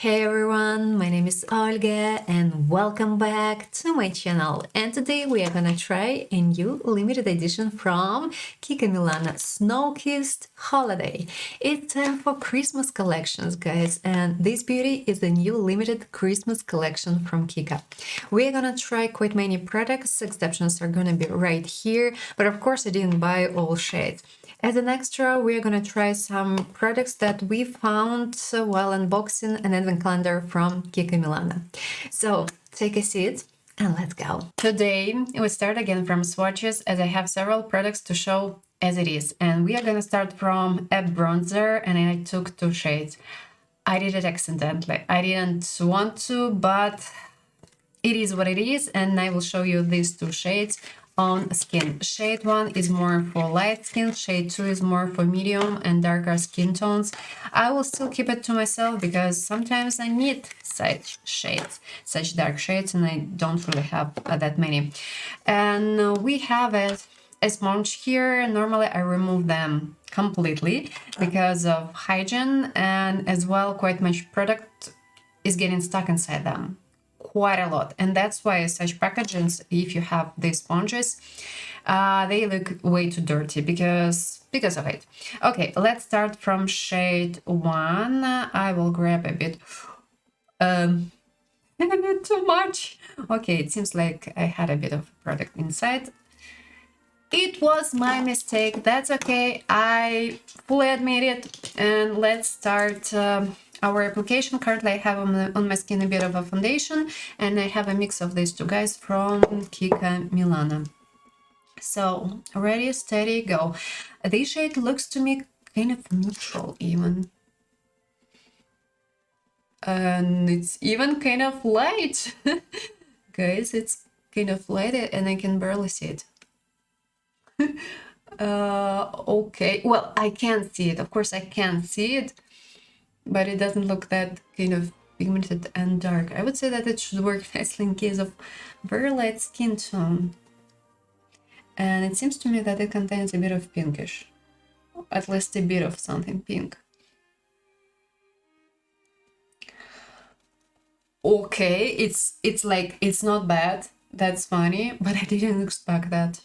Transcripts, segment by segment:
Hey everyone, my name is Olga and welcome back to my channel. And today we are gonna try a new limited edition from Kiko Milano Snow-Kissed Holiday. It's time for Christmas collections, guys, and this beauty is the new limited Christmas collection from Kiko. We're gonna try quite many products, exceptions are gonna be right here, but of course I didn't buy all shades. As an extra, we're gonna try some products that we found while unboxing an advent calendar from Kiko Milano. So take a seat and let's go. Today we start again from swatches as I have several products to show as it is. And we are gonna start from a bronzer and I took two shades. I did it accidentally. I didn't want to, but it is what it is, and I will show you these two shades on skin. Shade 1 is more for light skin, shade 2 is more for medium and darker skin tones. I will still keep it to myself because sometimes I need such shades, such dark shades, and I don't really have that many. And we have a sponge here. Normally I remove them completely because of hygiene, and as well quite much product is getting stuck inside them. Quite a lot, and that's why such packagings, if you have these sponges, they look way too dirty because of it. Okay, let's start from shade 1. I will grab a bit too much. Okay, it seems like I had a bit of product inside. It was my mistake, that's okay, I fully admit it. And let's start our application. Currently I have on my skin a bit of a foundation, and I have a mix of these two guys from Kiko Milano. So ready, steady, go. This shade looks to me kind of neutral even, and it's even kind of light. Guys, it's kind of light and I can barely see it. Okay, well, I can't see it, of course I can't see it, but it doesn't look that kind of pigmented and dark. I would say that it should work nicely in case of very light skin tone. And it seems to me that it contains a bit of pinkish, at least a bit of something pink. Okay, it's like, it's not bad, that's funny, but I didn't expect that.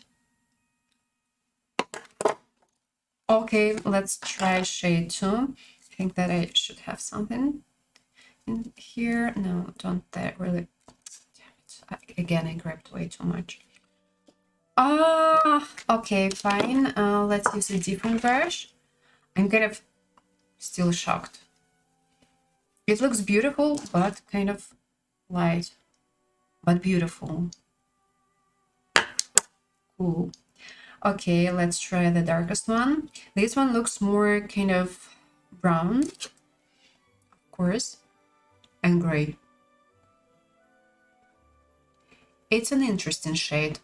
Okay, let's try shade 2. I think that I should have something in here. No, don't that really. Damn it. Again, I grabbed way too much. Okay, fine. Let's use a different brush. I'm kind of still shocked. It looks beautiful, but kind of light, but beautiful. Cool. Okay, let's try the darkest one. This one looks more kind of brown, of course, and gray. It's an interesting shade,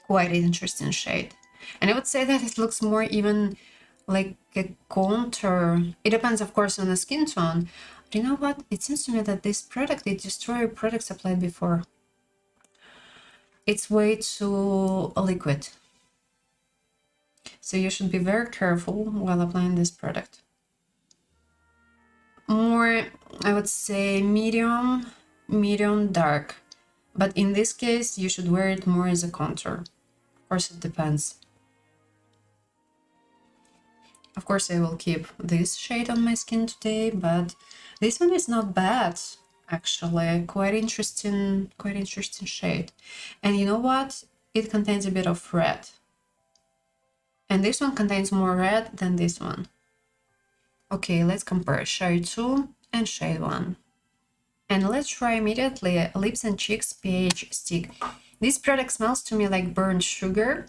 quite an interesting shade. And I would say that it looks more even like a contour. It depends, of course, on the skin tone. But you know what? It seems to me that this product, it destroyed products applied before. It's way too liquid. So you should be very careful while applying this product. More, I would say medium dark. But in this case, you should wear it more as a contour. Of course, it depends. Of course, I will keep this shade on my skin today, but this one is not bad. Actually, quite interesting shade. And you know what? It contains a bit of red. And this one contains more red than this one. Okay, let's compare shade 2 and shade 1. And let's try immediately Lips and Cheeks pH stick. This product smells to me like burnt sugar.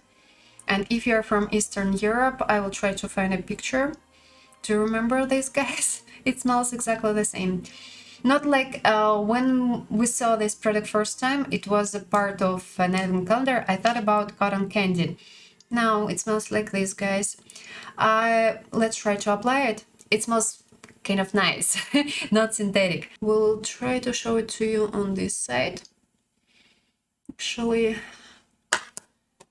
And if you're from Eastern Europe, I will try to find a picture to remember this, guys. It smells exactly the same. Not like when we saw this product first time, it was a part of an advent calendar. I thought about cotton candy. Now it smells like this, guys. Let's try to apply it. It smells kind of nice, not synthetic. We'll try to show it to you on this side. Actually,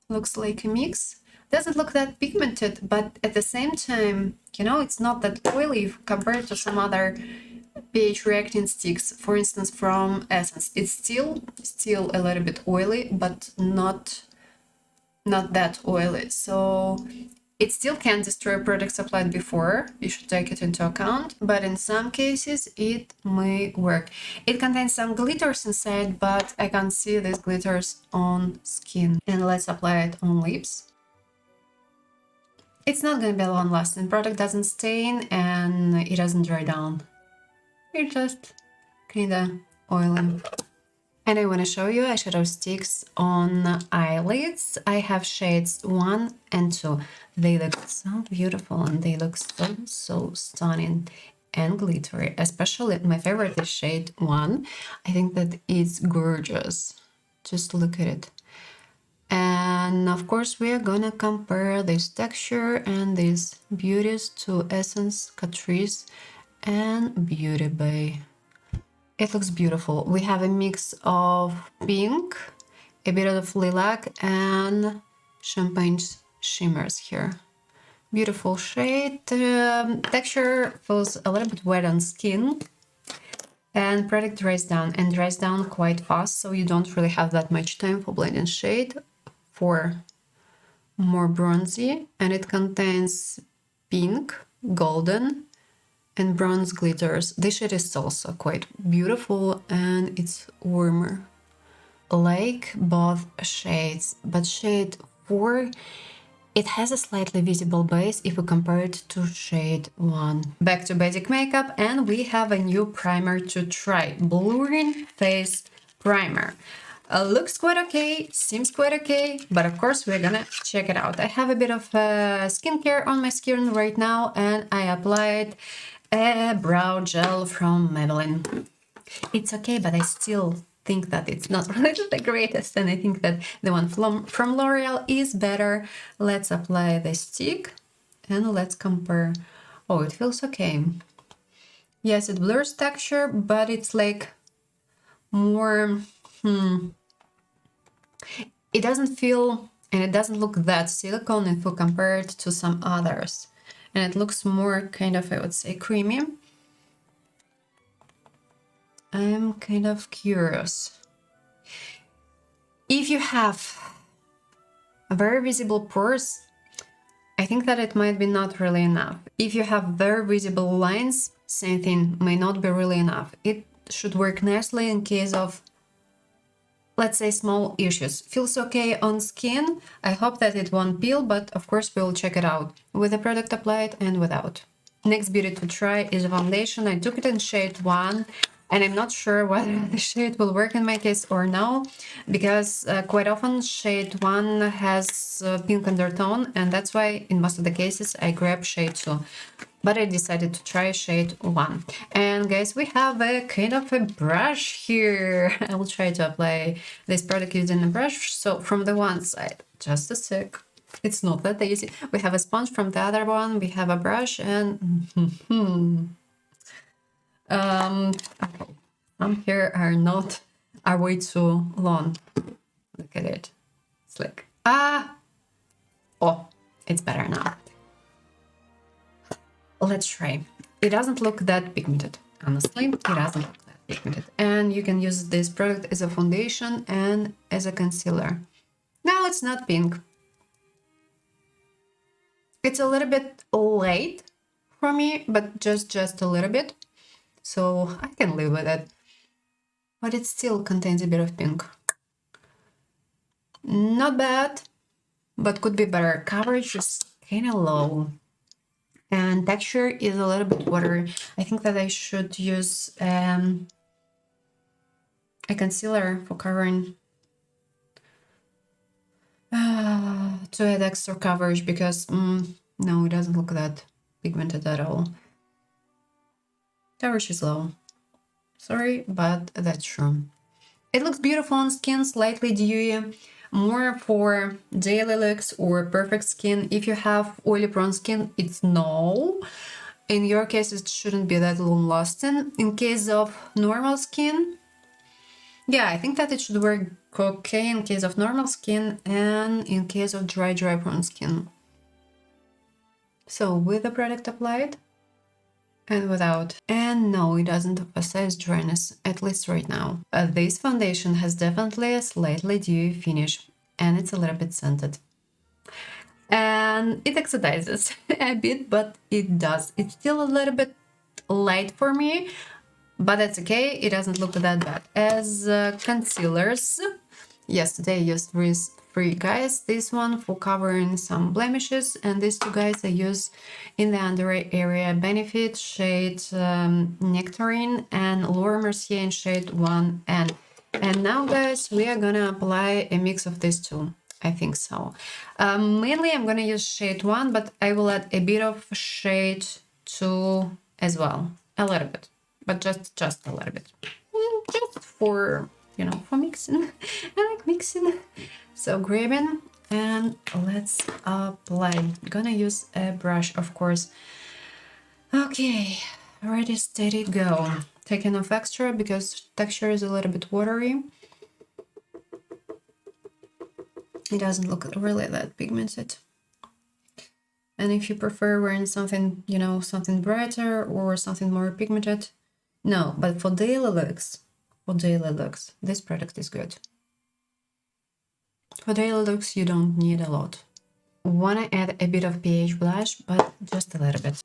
looks like a mix. Doesn't look that pigmented, but at the same time, you know, it's not that oily compared to some other pH reacting sticks, for instance, from Essence. It's still a little bit oily, but not that oily. So it still can destroy products applied before. You should take it into account. But in some cases, it may work. It contains some glitters inside, but I can't see these glitters on skin. And let's apply it on lips. It's not going to be long lasting. Product doesn't stain and it doesn't dry down. It's just kind of oily. And I want to show you eyeshadow sticks on eyelids. I have shades 1 and 2. They look so beautiful and they look so stunning and glittery. Especially my favorite is shade 1. I think that it's gorgeous. Just look at it. And of course we are gonna compare this texture and these beauties to Essence, Catrice and Beauty Bay. It looks beautiful. We have a mix of pink, a bit of lilac and champagne shimmers here. Beautiful shade. Texture feels a little bit wet on skin. And product dries down quite fast, so you don't really have that much time for blending shade for more bronzy. And it contains pink, golden, and bronze glitters. This shade is also quite beautiful and it's warmer. Like both shades, but shade 4, it has a slightly visible base if we compare it to shade 1. Back to basic makeup, and we have a new primer to try. Blurring Face Primer. Looks quite okay, seems quite okay, but of course we're gonna check it out. I have a bit of skincare on my skin right now, and I applied a brow gel from Maybelline. It's okay, but I still think that it's not really the greatest, and I think that the one from L'Oreal is better. Let's apply the stick and let's compare. Oh, it feels okay. Yes, it blurs texture, but it's like more... It doesn't feel and it doesn't look that silicone if we compare it to some others. And it looks more kind of, I would say, creamy. I'm kind of curious. If you have a very visible pores, I think that it might be not really enough. If you have very visible lines, same thing, may not be really enough. It should work nicely in case of, let's say, small issues. Feels okay on skin. I hope that it won't peel, but of course we'll check it out with the product applied and without. Next beauty to try is a foundation. I took it in shade 1, and I'm not sure whether the shade will work in my case or no, because quite often shade 1 has pink undertone, and that's why in most of the cases I grab shade 2. But I decided to try shade 1. And guys, we have a kind of a brush here. I will try to apply this product using a brush. So from the one side, just a sec. It's not that easy. We have a sponge from the other one. We have a brush and... some here are way too long. Look at it. It's like, oh, it's better now. Let's try. It doesn't look that pigmented, honestly. It doesn't look that pigmented. And you can use this product as a foundation and as a concealer. Now it's not pink. It's a little bit late for me, but just a little bit. So I can live with it. But it still contains a bit of pink. Not bad, but could be better. Coverage is kind of low. And texture is a little bit watery. I think that I should use a concealer for covering to add extra coverage, because no, it doesn't look that pigmented at all. Coverage is low. Sorry, but that's true. It looks beautiful on skin, slightly dewy, more for daily looks or perfect skin. If you have oily prone skin, it's no. In your case, it shouldn't be that long lasting. In case of normal skin, yeah, I think that it should work okay in case of normal skin and in case of dry prone skin. So with the product applied, and without. And no, it doesn't emphasize dryness, at least right now. This foundation has definitely a slightly dewy finish, and it's a little bit scented. And it oxidizes a bit, but it does. It's still a little bit light for me, but that's okay. It doesn't look that bad. As concealers, yesterday I used these three guys. This one for covering some blemishes, and these two guys I use in the under eye area. Benefit shade Nectarine and Laura Mercier in shade 1N. And now, guys, we are gonna apply a mix of these two. I think so. Mainly I'm gonna use shade 1, but I will add a bit of shade 2 as well. A little bit, but just a little bit. Just for, you know, for mixing. I like mixing. So grabbing, and let's apply. Gonna use a brush, of course. Okay, ready, steady, go. Taking off extra because texture is a little bit watery. It doesn't look really that pigmented. And if you prefer wearing something, you know, something brighter or something more pigmented, no, but for daily looks, this product is good. For daily looks, you don't need a lot. Wanna add a bit of pH blush, but just a little bit.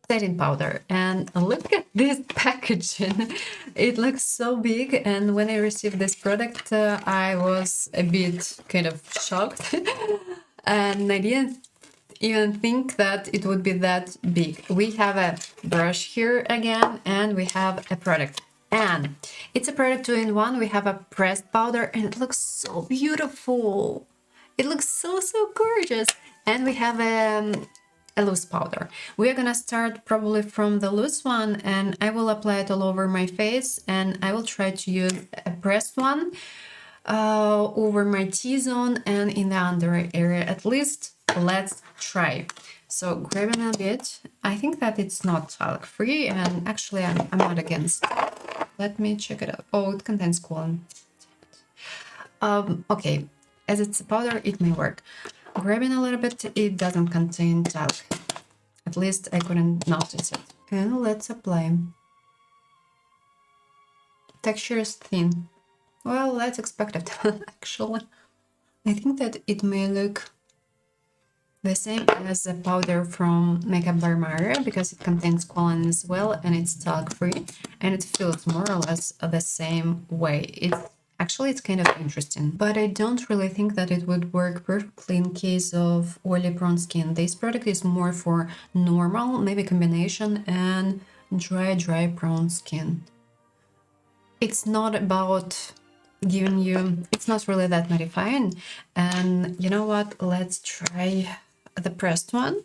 Setting powder, and look at this packaging. It looks so big, and when I received this product I was a bit kind of shocked and I didn't even think that it would be that big. We have a brush here again, and we have a product, and it's a product 2-in-1. We have a pressed powder, and it looks so beautiful. It looks so gorgeous. And we have a loose powder. We are gonna start probably from the loose one, and I will apply it all over my face, and I will try to use a pressed one over my T-zone and in the under eye area. At least let's try. So grabbing a bit. I think that it's not talc free, and actually I'm not against. Let me check it out. Oh, it contains colon. Okay, as it's a powder, it may work. Grabbing a little bit, it doesn't contain talc. At least I couldn't notice it. And let's apply. Texture is thin. Well, that's expected, actually. I think that it may look the same as the powder from Makeup by Mario, because it contains colon as well, and it's talc free, and it feels more or less the same way. Actually, it's kind of interesting, but I don't really think that it would work perfectly in case of oily prone skin. This product is more for normal, maybe combination, and dry prone skin. It's not about giving you, it's not really that mattifying. And you know what, let's try the pressed one,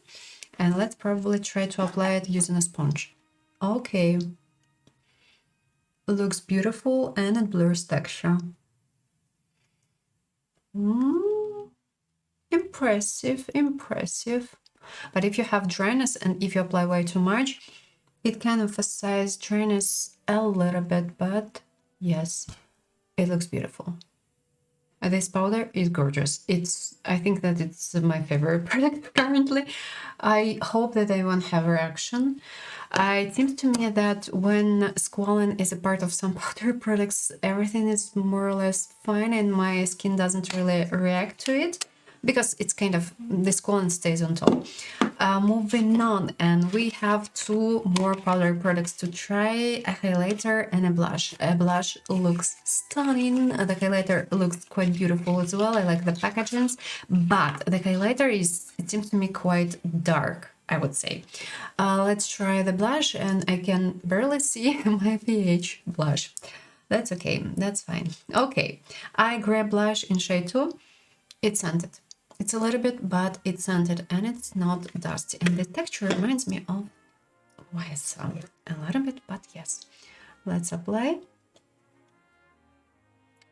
and let's probably try to apply it using a sponge. Okay. Looks beautiful, and it blurs texture. Impressive. But if you have dryness, and if you apply way too much, it can emphasize dryness a little bit, but yes, it looks beautiful. This powder is gorgeous. I think that it's my favorite product currently. I hope that I won't have a reaction. It seems to me that when squalene is a part of some powder products, everything is more or less fine, and my skin doesn't really react to it, because it's kind of, the squalene stays on top. Moving on, and we have two more powder products to try, a highlighter and a blush. A blush looks stunning, the highlighter looks quite beautiful as well. I like the packagings, but the highlighter is, it seems to me, quite dark, I would say. Let's try the blush, and I can barely see my pH blush. That's okay, that's fine. Okay, I grab blush in shade 2. It's scented. It's a little bit, but it's scented, and it's not dusty. And the texture reminds me of YSL. A little bit, but yes. Let's apply.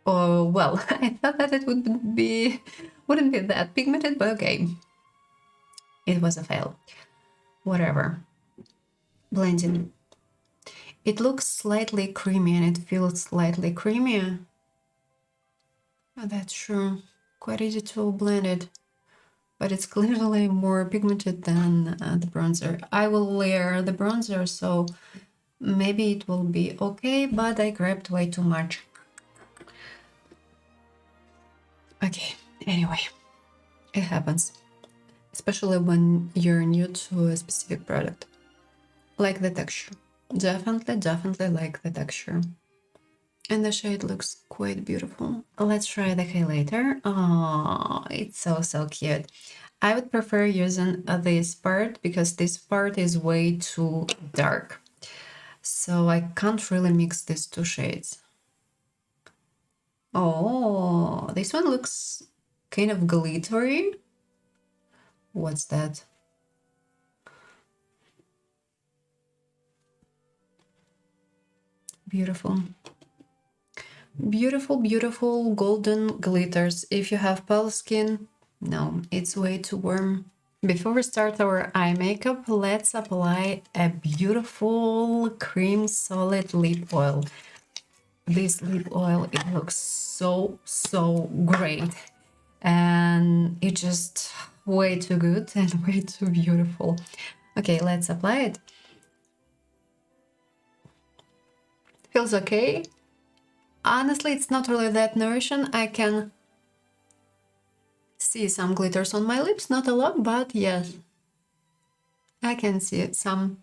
Oh, well, I thought that it wouldn't be that pigmented, but okay. It was a fail. Whatever. Blending. It looks slightly creamy, and it feels slightly creamier. Oh, that's true. Quite easy to blend it. but it's clearly more pigmented than the bronzer. I will layer the bronzer, so maybe it will be okay, but I grabbed way too much. Okay, anyway, it happens, especially when you're new to a specific product. Like the texture. Definitely like the texture. And the shade looks quite beautiful. Let's try the highlighter. Oh, it's so cute. I would prefer using this part because this part is way too dark. So I can't really mix these two shades. Oh, this one looks kind of glittery. What's that? Beautiful. Beautiful golden glitters. If you have pale skin, no, it's way too warm. Before we start our eye makeup, let's apply a beautiful cream solid lip oil. This lip oil, it looks so great, and it's just way too good and way too beautiful. Okay, let's apply it. Feels okay. Honestly, it's not really that nourishing. I can see some glitters on my lips, not a lot, but yes, I can see it. Some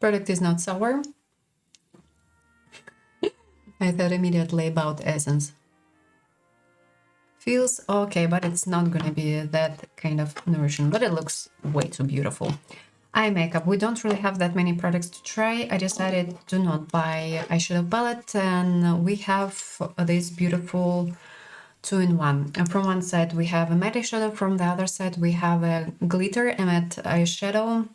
product is not sour. I thought immediately about Essence. Feels okay, but it's not gonna be that kind of nourishing, but it looks way too beautiful. Eye makeup. We don't really have that many products to try. I decided to not buy eyeshadow palette, and we have this beautiful two-in-one. And from one side we have a matte eyeshadow, from the other side we have a glitter and matte eyeshadow.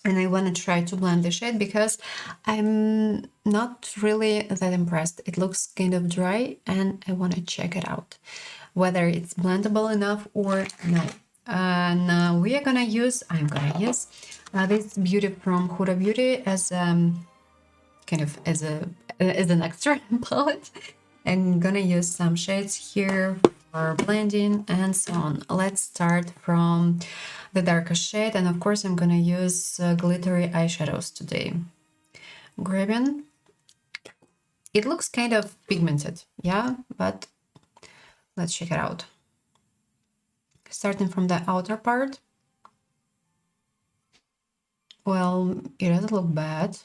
And I want to try to blend the shade because I'm not really that impressed. It looks kind of dry and I want to check it out, whether it's blendable enough or not. And I'm gonna use this beauty from Huda Beauty as kind of as an extra palette. I'm gonna use some shades here for blending and so on. Let's start from the darkest shade, and of course I'm gonna use glittery eyeshadows today. Grabbing. It looks kind of pigmented, yeah, but let's check it out. Starting from the outer part. Well, it doesn't look bad.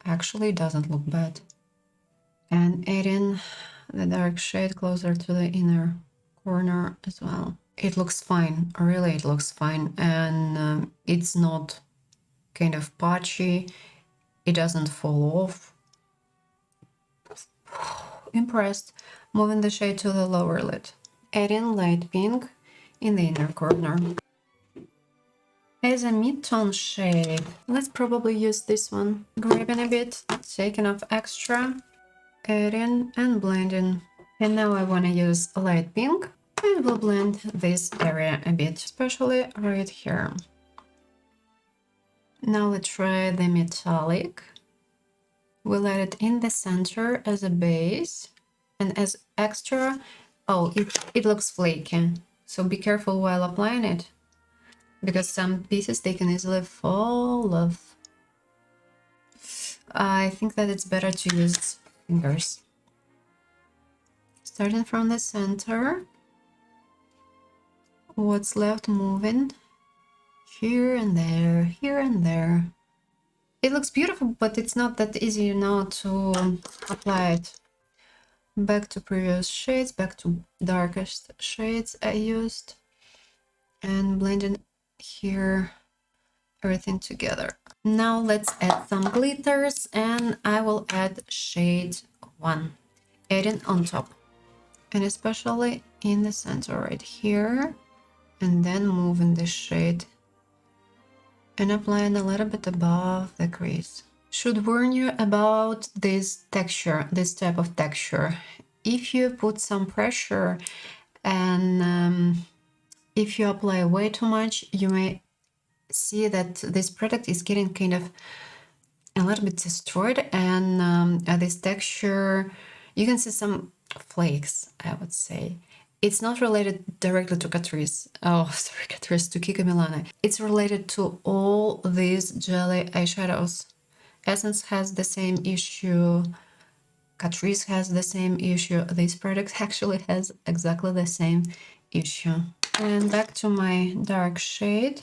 Actually, it doesn't look bad. And adding the dark shade closer to the inner corner as well. It looks fine, really it looks fine, and it's not kind of patchy, it doesn't fall off. Impressed. Moving the shade to the lower lid. Adding light pink in the inner corner. As a mid-tone shade, let's probably use this one. Grabbing a bit, taking off extra, adding and blending. And now I want to use light pink and we'll blend this area a bit, especially right here. Now let's try the metallic. We'll add it in the center as a base, and as extra, oh, it looks flaky, so be careful while applying it, because some pieces they can easily fall off. I think that it's better to use fingers. Starting from the center, what's left moving here and there, here and there. It looks beautiful, but it's not that easy, you know, to apply it. Back to previous shades, back to darkest shades I used, and blending here everything together. Now let's add some glitters, and I will add shade 1, adding on top, and especially in the center right here, and then moving the shade and applying a little bit above the crease. Should warn you about this texture, this type of texture. If you put some pressure and if you apply way too much, you may see that this product is getting kind of a little bit destroyed, and this texture, you can see some flakes, I would say. It's not related directly to Catrice. Oh, sorry, Catrice, to Kiko Milano. It's related to all these jelly eyeshadows. Essence has the same issue. Catrice has the same issue. This product actually has exactly the same issue. And back to my dark shade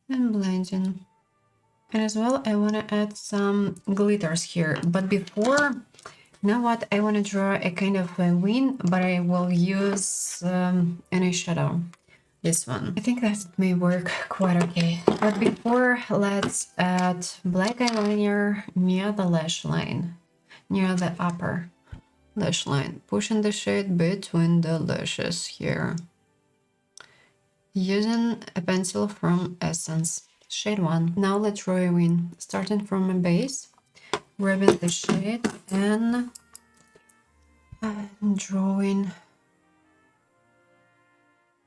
and blending. And as well, I want to add some glitters here. But before, you know what? I want to draw a kind of a wing, but I will use an eyeshadow. This one. I think that may work quite okay. But before, let's add black eyeliner near the lash line, near the upper lash line, pushing the shade between the lashes here. Using a pencil from Essence, shade 1. Now let's draw a wing, starting from a base, grabbing the shade and drawing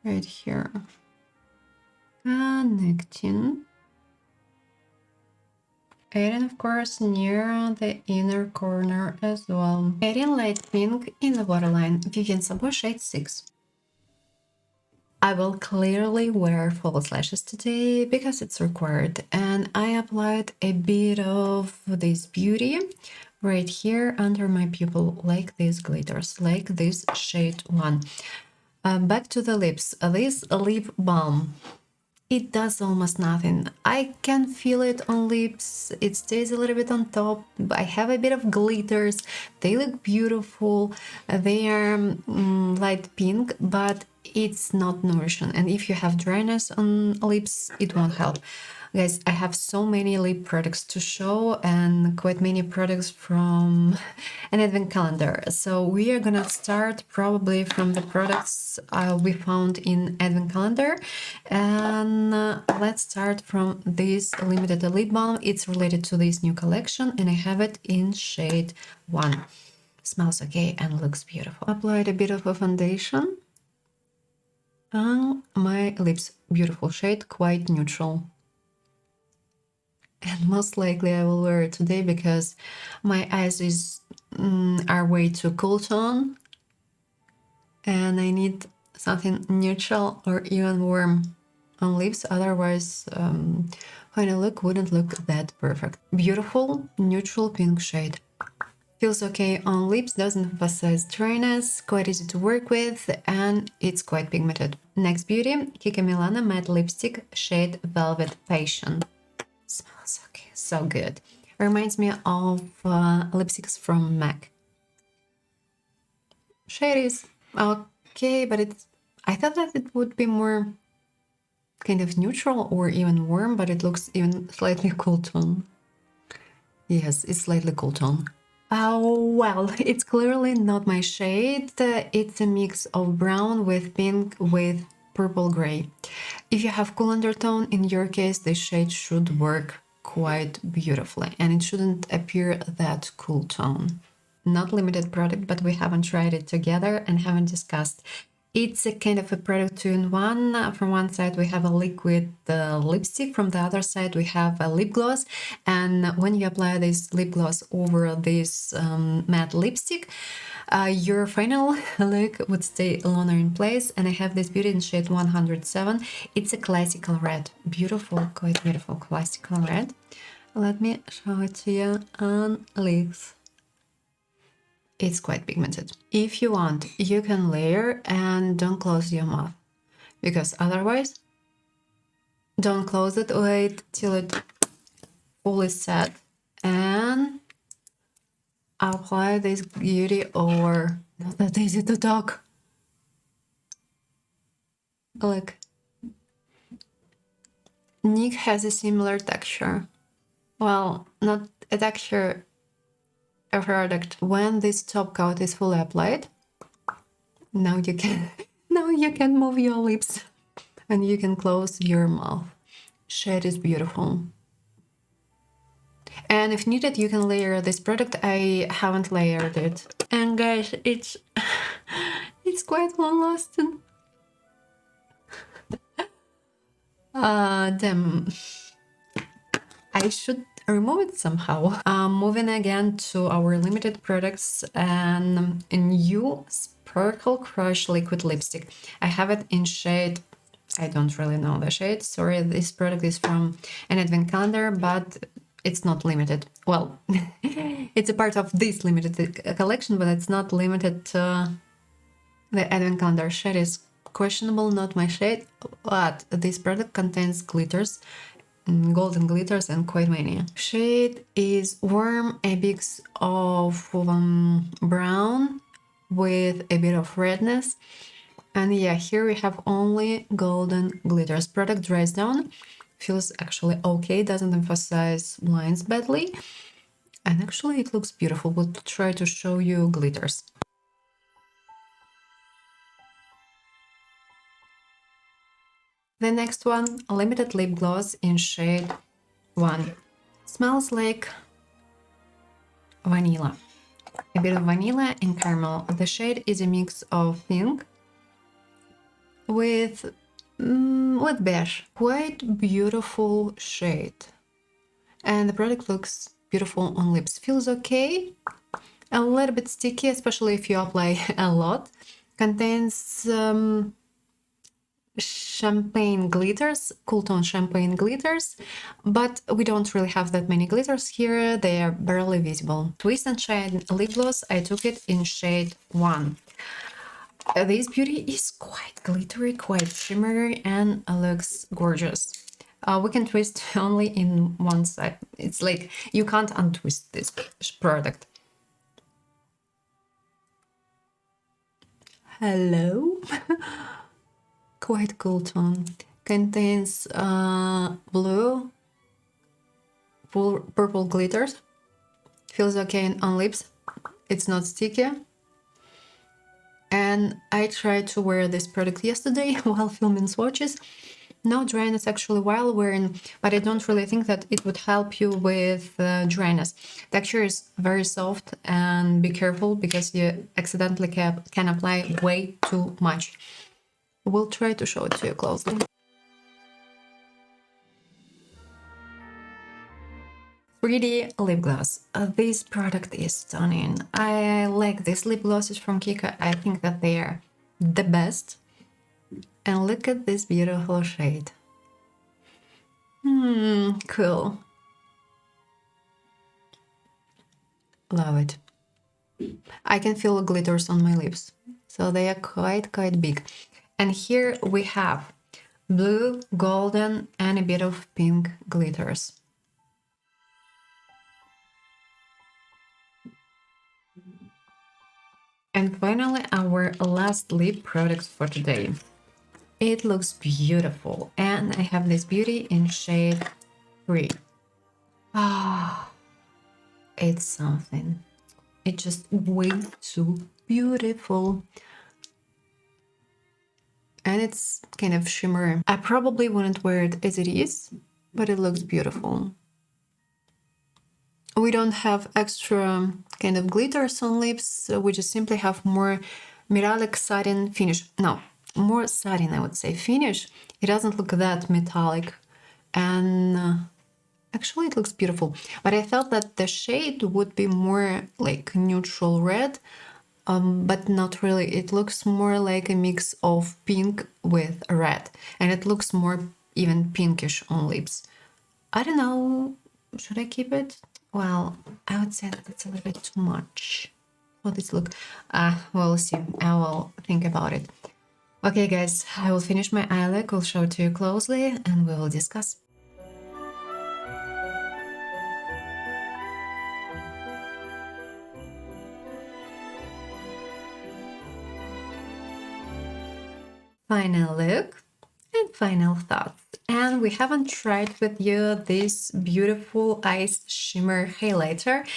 right here, connecting, adding of course near the inner corner as well, adding light pink in the waterline, Vivienne Sabo shade 6. I will clearly wear false lashes today because it's required, and I applied a bit of this beauty right here under my pupil, like these glitters, like this shade 1. Back to the lips. This lip balm, it does almost nothing. I can feel it on lips. It stays a little bit on top. I have a bit of glitters. They look beautiful. They are light pink, but it's not nourishing. And if you have dryness on lips, it won't help. Guys, I have so many lip products to show and quite many products from an advent calendar. So we are gonna start probably from the products we found in advent calendar. And let's start from this limited lip balm. It's related to this new collection and I have it in shade 1. Smells okay and looks beautiful. Applied a bit of a foundation on my lips. Beautiful shade, quite neutral. And most likely I will wear it today because my eyes are way too cool tone and I need something neutral or even warm on lips, otherwise when I look wouldn't look that perfect. Beautiful neutral pink shade. Feels okay on lips, doesn't emphasize dryness, quite easy to work with, and it's quite pigmented. Next beauty, Kiko Milano Matte Lipstick shade Velvet Passion. Smells okay, so good. Reminds me of lipsticks from MAC. Shade is okay, but I thought that it would be more kind of neutral or even warm, but it looks even slightly cool tone. Yes, it's slightly cool tone. Oh, well, it's clearly not my shade. It's a mix of brown with pink with purple gray. If you have cool undertone, in your case, this shade should work quite beautifully and it shouldn't appear that cool tone. Not limited product, but we haven't tried it together and haven't discussed. It's a kind of a product 2-in-1. From one side we have a liquid lipstick, from the other side we have a lip gloss, and when you apply this lip gloss over this matte lipstick, your final look would stay longer in place. And I have this beauty in shade 107. It's a classical red, beautiful, quite beautiful classical red. Let me show it to you on lips. It's quite pigmented. If you want, you can layer and don't close your mouth, because otherwise, don't close it, wait till it fully set and apply this beauty over. Not that easy to talk. Look. Nick has a similar texture. Well, not a texture, a product. When this top coat is fully applied, now you can move your lips and you can close your mouth. Shade is beautiful. And if needed, you can layer this product. I haven't layered it. And guys, it's quite long lasting. Damn. I should remove it somehow. Moving again to our limited products and a new Sparkle Crush Liquid Lipstick. I have it in shade, I don't really know the shade. Sorry, this product is from an Advent Calendar, but it's not limited. Well, it's a part of this limited collection, but it's not limited to the Advent Calendar. Shade is questionable, not my shade, but this product contains glitters, golden glitters, and quite many. Shade is Warm, a mix of brown with a bit of redness. And yeah, here we have only golden glitters. Product dries down, feels actually okay, doesn't emphasize lines badly. And actually it looks beautiful. We'll try to show you glitters. The next one, a limited lip gloss in shade 1. Smells like vanilla. A bit of vanilla and caramel. The shade is a mix of pink with beige. Quite beautiful shade. And the product looks beautiful on lips. Feels okay. A little bit sticky, especially if you apply a lot. Contains champagne glitters, cool tone champagne glitters, but we don't really have that many glitters here. They are barely visible. Twist and Shine lip gloss, I took it in shade 1. This beauty is quite glittery, quite shimmery, and looks gorgeous. We can twist only in one side. It's like you can't untwist this product. Hello. Quite cool tone. Contains blue, purple glitters. Feels okay on lips. It's not sticky. And I tried to wear this product yesterday while filming swatches. No dryness actually while wearing, but I don't really think that it would help you with dryness. Texture is very soft, and be careful because you accidentally can apply way too much. We'll try to show it to you closely. Pretty lip gloss. This product is stunning. I like these lip glosses from Kiko. I think that they are the best. And look at this beautiful shade. Cool. Love it. I can feel glitters on my lips, so they are quite big. And here we have blue, golden, and a bit of pink glitters. And finally, our last lip product for today. It looks beautiful, and I have this beauty in shade 3. It's something. It's just way too beautiful. And it's kind of shimmery. I probably wouldn't wear it as it is, but it looks beautiful. We don't have extra kind of glitters on lips, so we just simply have more metallic satin finish. No, more satin, I would say, finish. It doesn't look that metallic, and actually it looks beautiful. But I felt that the shade would be more like neutral red, but not really. It looks more like a mix of pink with red, and it looks more even pinkish on lips. I don't know, should I keep it? Well, I would say that it's a little bit too much for this look. We'll see. I will think about it. Okay, guys, I will finish my eye look. We'll show it to you closely, and we will discuss. Final look and final thoughts. And we haven't tried with you this beautiful ice shimmer highlighter.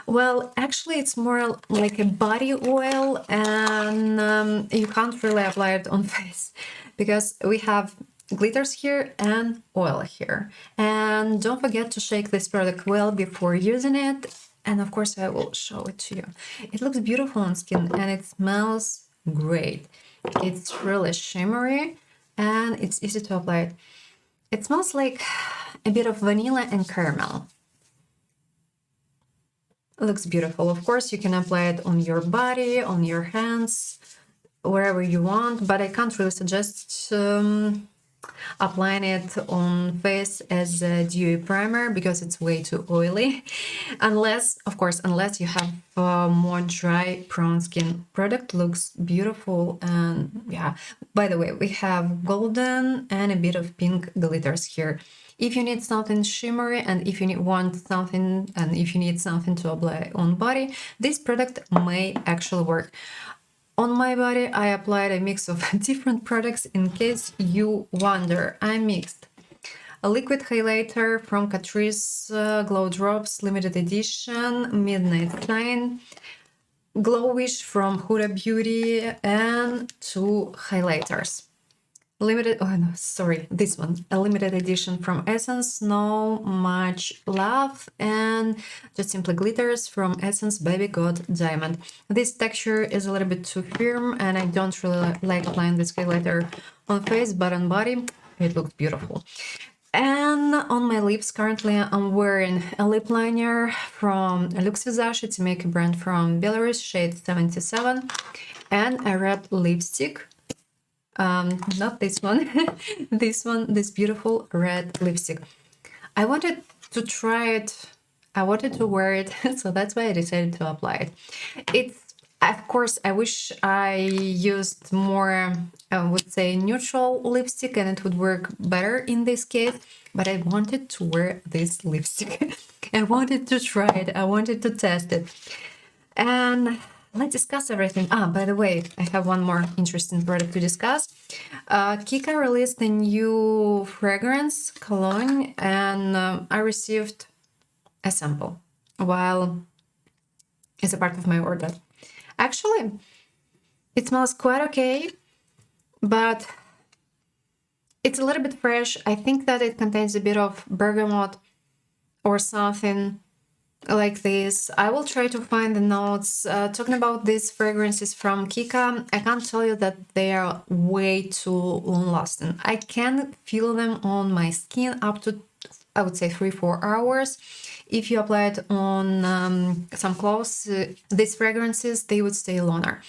Well, actually it's more like a body oil, and you can't really apply it on face because we have glitters here and oil here. And don't forget to shake this product well before using it. And of course I will show it to you. It looks beautiful on skin and it smells great. It's really shimmery and it's easy to apply. It smells like a bit of vanilla and caramel. It looks beautiful. Of course, you can apply it on your body, on your hands, wherever you want, but I can't really suggest applying it on face as a dewy primer because it's way too oily. Unless, of course, unless you have more dry prone skin. Product looks beautiful, and yeah, by the way, we have golden and a bit of pink glitters here. If you need something shimmery and if you want something to apply on body, this product may actually work. On my body, I applied a mix of different products. In case you wonder, I mixed a liquid highlighter from Catrice Glow Drops Limited Edition Midnight Shine, Glowish from Huda Beauty, and 2 highlighters. This one, a limited edition from Essence, No Much Love, and just simply glitters from Essence Baby God Diamond. This texture is a little bit too firm, and I don't really like applying this highlighter on face, but on body, it looks beautiful. And on my lips, currently I'm wearing a lip liner from Unbezahlte, it's a makeup brand from Belarus, shade 77, and a red lipstick. Not this one, this beautiful red lipstick. I wanted to try it, I wanted to wear it, so that's why I decided to apply it. It's, of course, I wish I used more, I would say, neutral lipstick and it would work better in this case, but I wanted to wear this lipstick. I wanted to try it, I wanted to test it. And let's discuss everything. By the way, I have one more interesting product to discuss. Kiko released a new fragrance, cologne, and I received a sample while it's a part of my order. Actually, it smells quite okay, but it's a little bit fresh. I think that it contains a bit of bergamot or something like this. I will try to find the notes. Talking about these fragrances from Kiko, I can't tell you that they are way too long-lasting. I can feel them on my skin up to, I would say, 3-4 hours. If you apply it on some clothes, these fragrances, they would stay longer.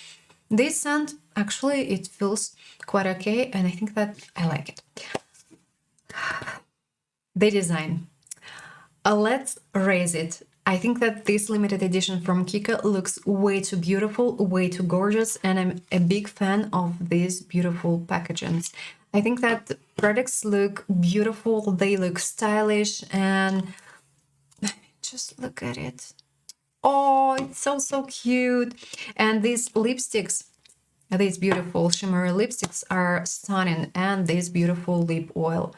This scent, actually, it feels quite okay, and I think that I like it. The design. Let's raise it. I think that this limited edition from Kiko looks way too beautiful, way too gorgeous, and I'm a big fan of these beautiful packagings. I think that products look beautiful, they look stylish, and just look at it. Oh, it's so cute. And these lipsticks, these beautiful shimmery lipsticks are stunning, and this beautiful lip oil.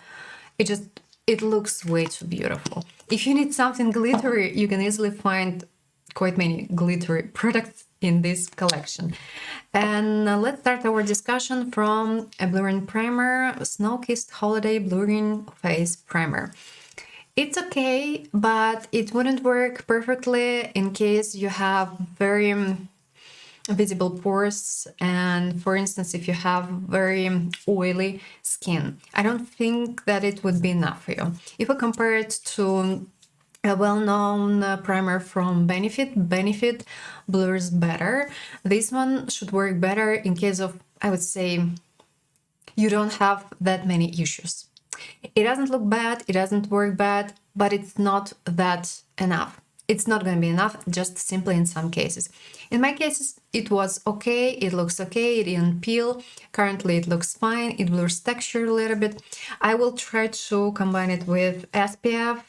It looks way too beautiful. If you need something glittery, you can easily find quite many glittery products in this collection. And let's start our discussion from a blurring primer, Snow-Kissed Holiday Blurring Face Primer. It's okay, but it wouldn't work perfectly in case you have very visible pores, and for instance, if you have very oily skin. I don't think that it would be enough for you. If we compare it to a well-known primer from Benefit blurs better. This one should work better in case of, I would say, you don't have that many issues. It doesn't look bad, it doesn't work bad, but it's not that enough. It's not going to be enough, just simply in some cases. In my cases, it was okay, it looks okay, it didn't peel. Currently, it looks fine, it blurs texture a little bit. I will try to combine it with SPF.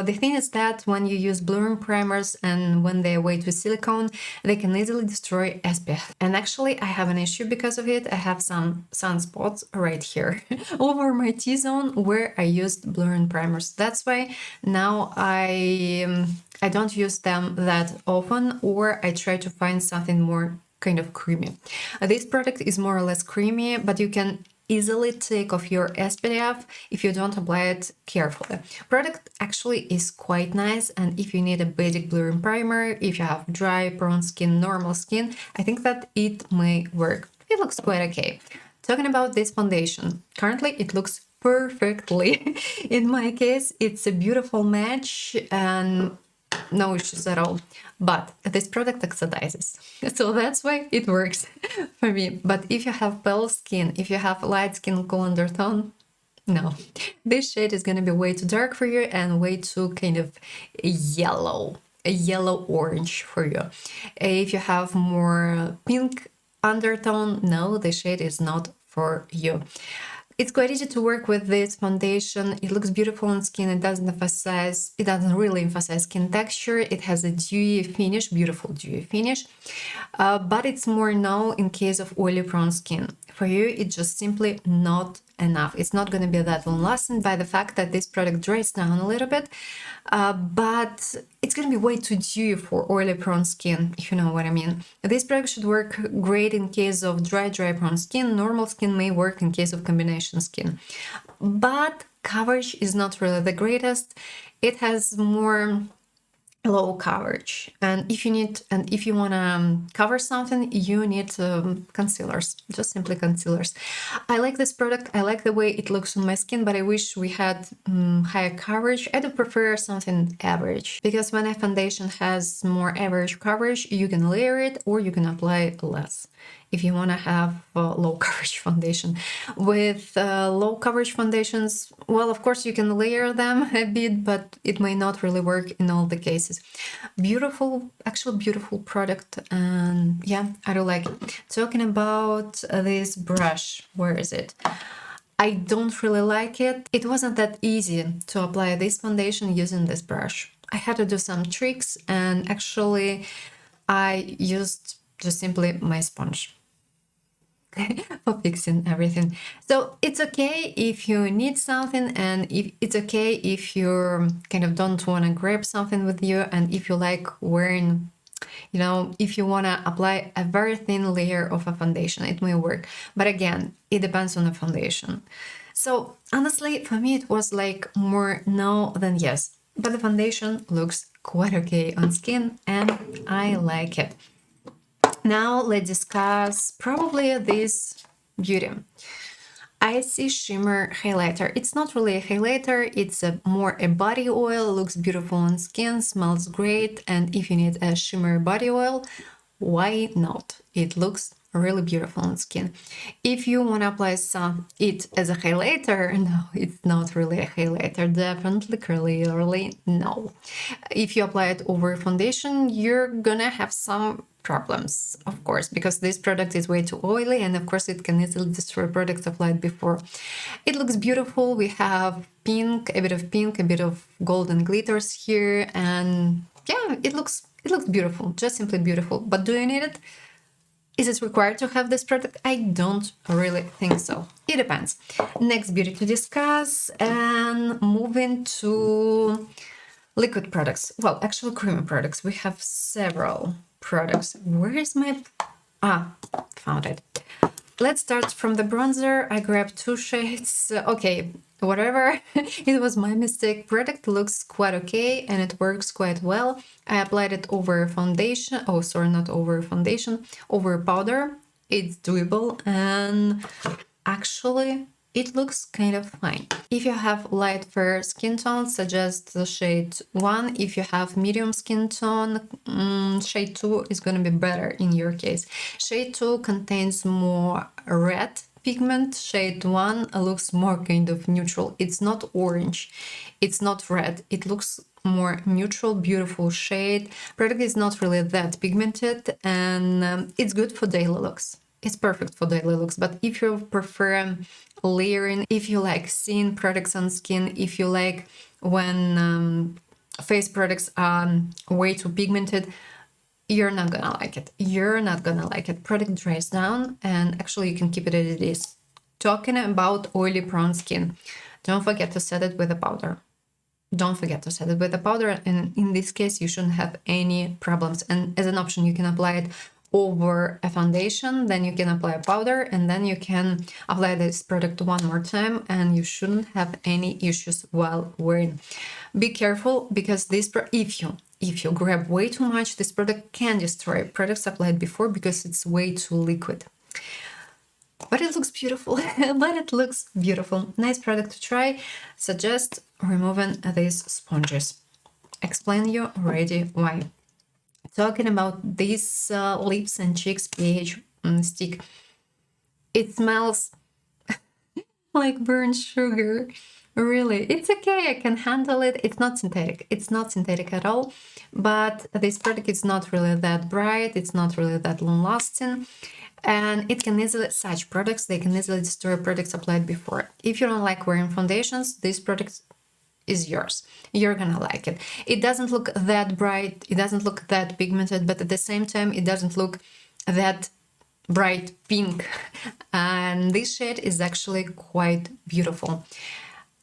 The thing is that when you use blurring primers and when they weigh with silicone, they can easily destroy SPF. And actually, I have an issue because of it. I have some sunspots right here over my T-zone where I used blurring primers. That's why now I don't use them that often, or I try to find something more kind of creamy. This product is more or less creamy, but you can easily take off your SPF if you don't apply it carefully. Product actually is quite nice, and if you need a basic blurring primer, if you have dry, prone skin, normal skin, I think that it may work. It looks quite okay. Talking about this foundation, currently it looks perfectly. In my case, it's a beautiful match, and no issues at all. But this product oxidizes, so that's why it works for me. But if you have pale skin, if you have light skin, cool undertone, no, this shade is gonna be way too dark for you and way too kind of yellow, a yellow orange for you. If you have more pink undertone, no, the shade is not for you. It's quite easy to work with this foundation. It looks beautiful on skin. It doesn't really emphasize skin texture. It has a dewy finish, beautiful dewy finish. But it's more now in case of oily prone skin. For you, it's just simply not enough. It's not going to be that long lasting by the fact that this product dries down a little bit, but it's going to be way too dewy for oily prone skin, if you know what I mean. This product should work great in case of dry prone skin. Normal skin may work in case of combination skin, but coverage is not really the greatest. It has more low coverage, and if you want to cover something, you need concealers, just simply concealers. I like this product. I like the way it looks on my skin, but I wish we had higher coverage. I do prefer something average, because when a foundation has more average coverage, you can layer it or you can apply less if you want to have low coverage foundation. With low coverage foundations, well, of course you can layer them a bit, but it may not really work in all the cases. Beautiful, actually beautiful product, and yeah, I do like it. Talking about this brush, where is it? I don't really like it. It wasn't that easy to apply this foundation using this brush. I had to do some tricks, and actually I used just simply my sponge for fixing everything. So it's okay if you need something, and if it's okay if you kind of don't want to grab something with you, and if you like wearing, you know, if you want to apply a very thin layer of a foundation, it may work. But again, it depends on the foundation. So honestly, for me, it was like more no than yes. But the foundation looks quite okay on skin, and I like it. Now let's discuss probably this beauty. Icy Shimmer Highlighter. It's not really a highlighter, it's more a body oil, looks beautiful on skin, smells great, and if you need a shimmer body oil, why not? It looks really beautiful on skin. If you want to apply it as a highlighter, no, it's not really a highlighter, definitely clearly no. If you apply it over foundation, you're gonna have some problems, of course, because this product is way too oily, and of course it can easily destroy products applied before. It looks beautiful. We have pink, a bit of golden glitters here, and yeah, it looks beautiful, just simply beautiful. But do you need it? Is it required to have this product? I don't really think so. It depends. Next beauty to discuss, and moving to liquid products. Well, actually creamy products. We have several products. Where is my... found it. Let's start from the bronzer. I grabbed two shades. Okay, whatever. It was my mistake. Product looks quite okay, and it works quite well. I applied it over foundation. Oh, sorry, not over foundation, over powder. It's doable, and actually it looks kind of fine. If you have light fair skin tone, suggest the shade 1. If you have medium skin tone, shade 2 is going to be better in your case. Shade 2 contains more red pigment. Shade 1 looks more kind of neutral. It's not orange, it's not red, it looks more neutral, beautiful shade. Product is not really that pigmented, and it's good for daily looks. It's perfect for daily looks. But if you prefer layering, if you like seeing products on skin, if you like when face products are way too pigmented, you're not gonna like it. You're not gonna like it. Product dries down, and actually you can keep it as it is. Talking about oily prone skin, don't forget to set it with a powder. Don't forget to set it with a powder, and in this case you shouldn't have any problems. And as an option, you can apply it over a foundation, then you can apply a powder, and then you can apply this product one more time, and you shouldn't have any issues while wearing. Be careful, because this if you grab way too much, this product can destroy products applied before, because it's way too liquid. But it looks beautiful. But it looks beautiful. Nice product to try. Suggest removing these sponges. explain you already why. Talking about this lips and cheeks pH stick, it smells like burnt sugar. Really, it's okay, I can handle it. It's not synthetic. It's not synthetic at all. But this product is not really that bright. It's not really that long lasting. And it can easily, such products, they can easily destroy products applied before. If you don't like wearing foundations, this product is yours. You're gonna like it. It doesn't look that bright. It doesn't look that pigmented, but at the same time, it doesn't look that bright pink. And this shade is actually quite beautiful.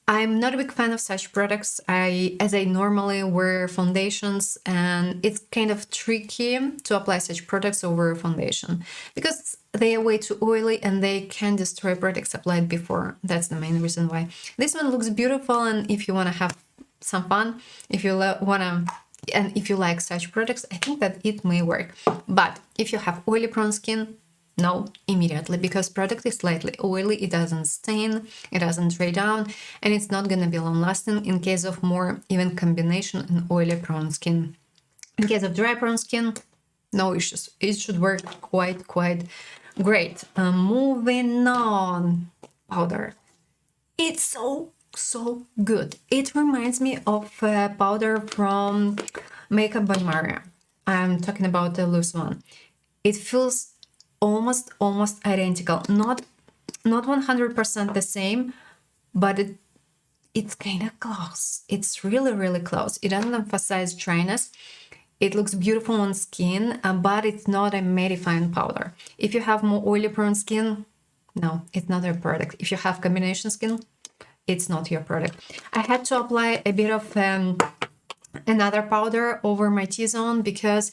I'm not a big fan of such products, as I normally wear foundations, and it's kind of tricky to apply such products over a foundation because they are way too oily and they can destroy products applied before. That's the main reason why. This one looks beautiful, and if you want to have some fun, if you and if you like such products, I think that it may work. But if you have oily prone skin, no, immediately, because product is slightly oily, it doesn't stain, it doesn't dry down, and it's not gonna be long lasting in case of more even combination and oily prone skin. In case of dry prone skin, no issues. It should work quite great. Moving on, powder. It's so good. It reminds me of a powder from Makeup by Maria. I'm talking about the loose one. It feels almost identical, not 100% the same, but it's kind of close. It's really close. It doesn't emphasize dryness. It looks beautiful on skin, but it's not a mattifying powder. If you have more oily prone skin, no, it's not your product. If you have combination skin, it's not your product. I had to apply a bit of another powder over my T-zone because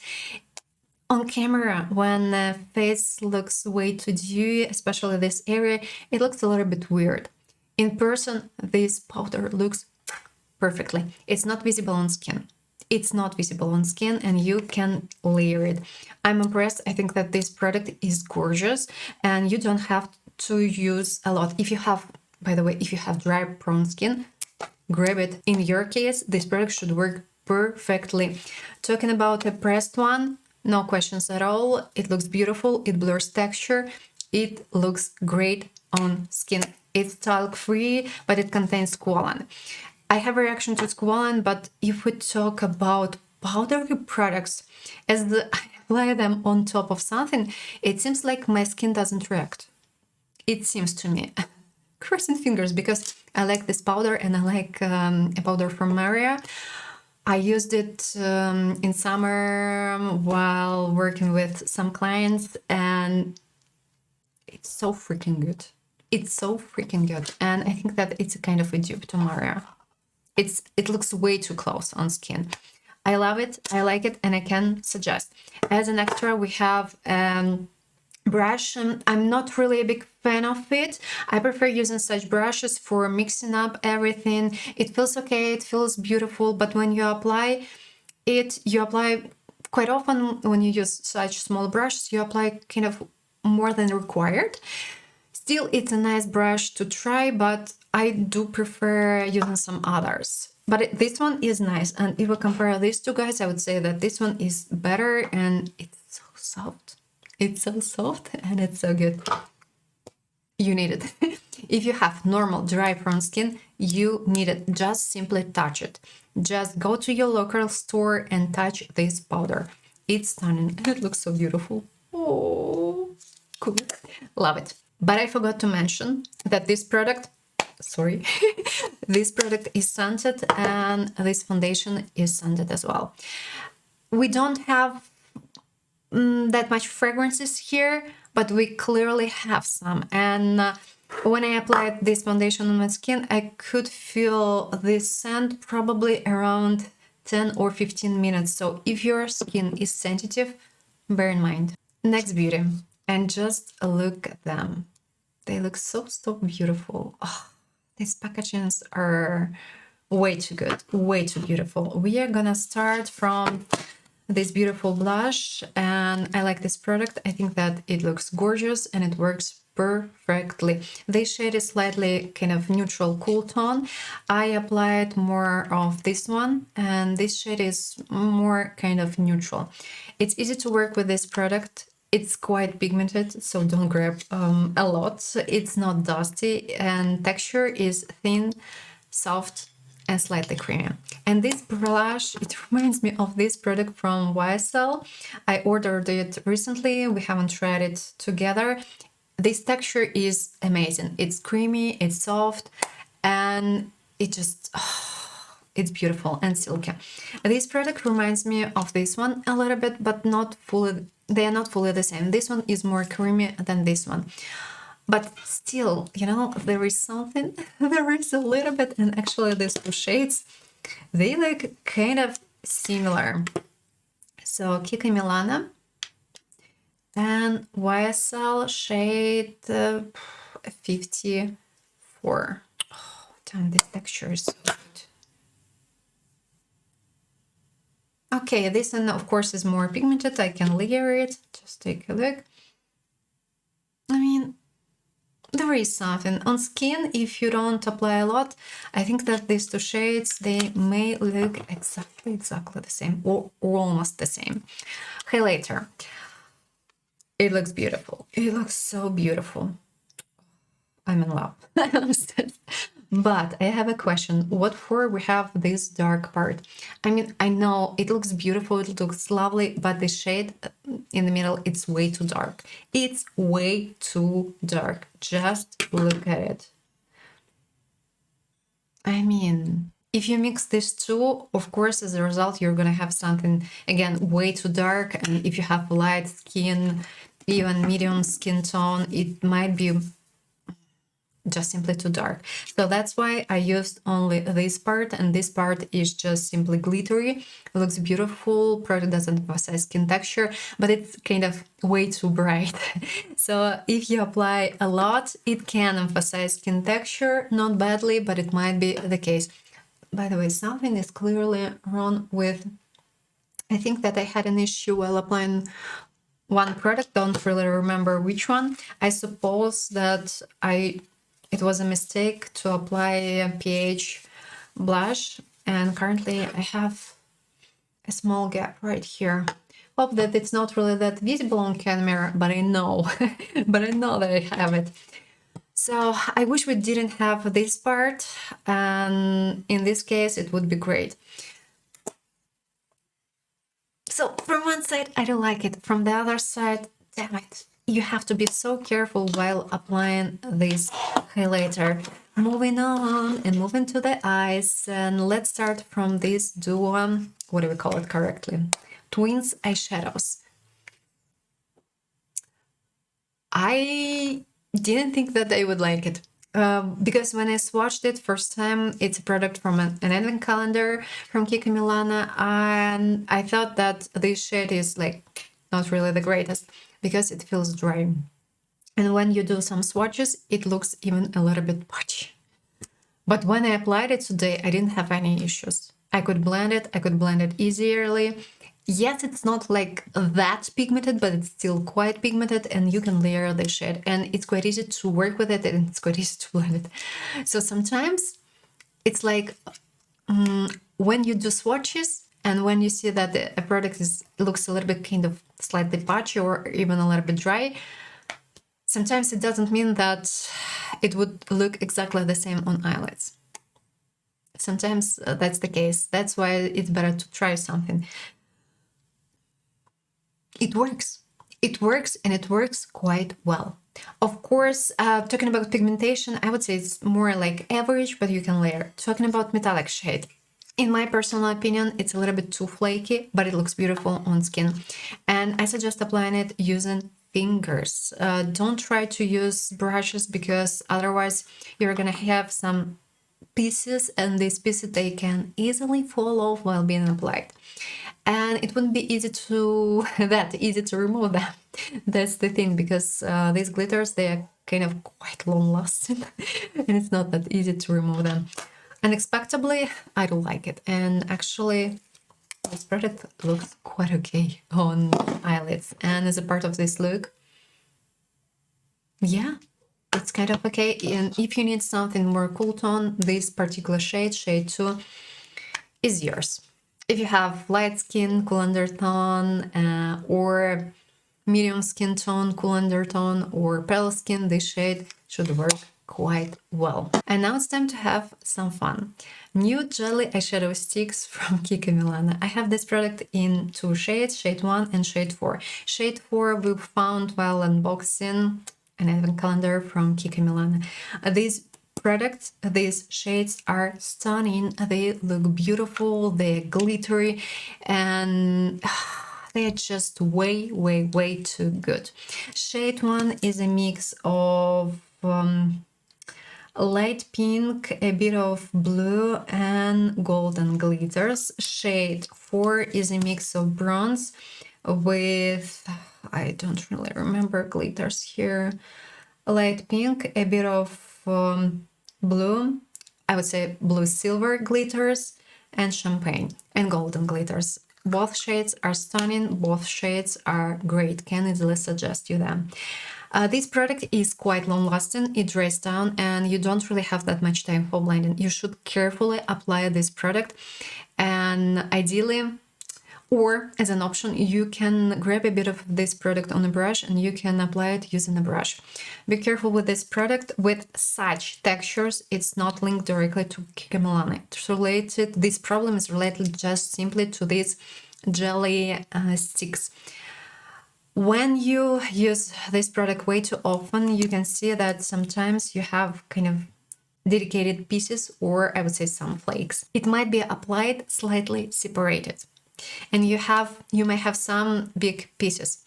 on camera, when the face looks way too dewy, especially this area, it looks a little bit weird. In person, this powder looks perfectly. It's not visible on skin. It's not visible on skin, and you can layer it. I'm impressed. I think that this product is gorgeous, and you don't have to use a lot. If you have, by the way, if you have dry prone skin, grab it. In your case, this product should work perfectly. Talking about a pressed one, no questions at all. It looks beautiful. It blurs texture. It looks great on skin. It's talc-free, but it contains squalane. I have a reaction to squalane, but if we talk about powdery products, as I apply them on top of something, it seems like my skin doesn't react. It seems to me. Crossing fingers, because I like this powder and I like a powder from Maria. I used it in summer while working with some clients, and it's so freaking good. It's so freaking good. And I think that it's a kind of a dupe to Maria. It looks way too close on skin. I love it, I like it, and I can suggest. As an extra, we have brush. I'm not really a big fan of it. I prefer using such brushes for mixing up everything. It feels okay, it feels beautiful, but when you apply it, you apply quite often. When you use such small brushes, you apply kind of more than required. Still, it's a nice brush to try, but I do prefer using some others. But this one is nice, and if we compare these two guys, I would say that this one is better, and it's so soft. It's so soft and it's so good. You need it. If you have normal dry prone skin, you need it. Just simply touch it. Just go to your local store and touch this powder. It's stunning and it looks so beautiful. Oh, cool. Love it. But I forgot to mention that this product, sorry, this product is scented, and this foundation is scented as well. We don't have that much fragrances here, but we clearly have some. And when I applied this foundation on my skin, I could feel this scent probably around 10 or 15 minutes. So if your skin is sensitive, bear in mind. Next beauty, and just look at them. They look so beautiful. Oh, these packagings are way too good, way too beautiful. We are gonna start from this beautiful blush, and I like this product. I think that it looks gorgeous and it works perfectly. This shade is slightly kind of neutral cool tone. I applied more of this one, and this shade is more kind of neutral. It's easy to work with this product. It's quite pigmented, so don't grab a lot. It's not dusty, and texture is thin, soft, and slightly creamy. And this blush, it reminds me of this product from YSL. I ordered it recently. We haven't tried it together. This texture is amazing. It's creamy, it's soft, and it just, it's beautiful and silky. This product reminds me of this one a little bit, but not fully, they are not fully the same. This one is more creamy than this one. But still, you know, there is something, there is a little bit, and actually these two shades, they look kind of similar. So Kiko Milano and YSL shade 54. Oh, damn, this texture is so good. Okay, this one, of course, is more pigmented. I can layer it. Just take a look. I mean, there is something on skin. If you don't apply a lot, I think that these two shades, they may look exactly the same, or almost the same. Highlighter. It looks beautiful. It looks so beautiful. I'm in love. But I have a question. What for we have this dark part? I mean, I know it looks beautiful, it looks lovely, but the shade in the middle, it's way too dark. It's way too dark. Just look at it. I mean, if you mix these two, of course, as a result, you're gonna have something, again, way too dark. And if you have light skin, even medium skin tone, it might be just simply too dark. So that's why I used only this part, and this part is just simply glittery. It looks beautiful. Product doesn't emphasize skin texture, but it's kind of way too bright. So if you apply a lot, it can emphasize skin texture, not badly, but it might be the case. By the way, something is clearly wrong with, I think that I had an issue while applying one product, don't really remember which one. I suppose that it was a mistake to apply a pH blush, and currently I have a small gap right here. Hope that it's not really that visible on camera, but I know, but I know that I have it. So I wish we didn't have this part, and in this case it would be great. So from one side, I don't like it. From the other side, damn it. You have to be so careful while applying this highlighter. Moving on and moving to the eyes. And let's start from this duo, what do we call it correctly? Twins eyeshadows. I didn't think that I would like it. Because when I swatched it first time, it's a product from an Advent Calendar from Kiko Milano, and I thought that this shade is like not really the greatest because it feels dry. And when you do some swatches, it looks even a little bit patchy. But when I applied it today, I didn't have any issues. I could blend it easily. Yes, it's not like that pigmented, but it's still quite pigmented, and you can layer the shade, and it's quite easy to work with it, and it's quite easy to blend it. So sometimes it's like when you do swatches and when you see that a product looks a little bit kind of slightly patchy or even a little bit dry, sometimes it doesn't mean that it would look exactly the same on eyelids. Sometimes that's the case. That's why it's better to try something. It works. It works, and it works quite well. Of course, talking about pigmentation, I would say it's more like average, but you can layer. Talking about metallic shade, in my personal opinion, it's a little bit too flaky, but it looks beautiful on skin. And I suggest applying it using fingers. Don't try to use brushes, because otherwise you're gonna have some pieces, and these pieces, they can easily fall off while being applied. And it wouldn't be easy to remove them. That's the thing, because these glitters, they are kind of quite long lasting and it's not that easy to remove them. Unexpectedly, I don't like it. And actually, this product looks quite okay on eyelids. And as a part of this look, yeah, it's kind of okay. And if you need something more cool tone, this particular shade, shade 2, is yours. If you have light skin, cool undertone, or medium skin tone, cool undertone, or pale skin, this shade should work quite well. And now it's time to have some fun. New jelly eyeshadow sticks from Kiko Milano. I have this product in 2 shades, shade 1 and shade 4. Shade 4 we found while unboxing an advent calendar from Kiko Milano. These products, these shades are stunning. They look beautiful, they're glittery, and they're just way too good. Shade 1 is a mix of light pink, a bit of blue, and golden glitters. Shade 4 is a mix of bronze with, I don't really remember glitters here, light pink, a bit of blue, I would say blue silver glitters, and champagne and golden glitters. Both shades are stunning, both shades are great, can easily suggest you them. This product is quite long lasting, it dries down, and you don't really have that much time for blending. You should carefully apply this product, and ideally, or as an option, you can grab a bit of this product on a brush and you can apply it using a brush. Be careful with this product. With such textures, it's not linked directly to Kiko Milano. It's related, this problem is related just simply to these jelly sticks. When you use this product way too often, you can see that sometimes you have kind of dedicated pieces, or I would say some flakes. It might be applied slightly separated, and you may have some big pieces.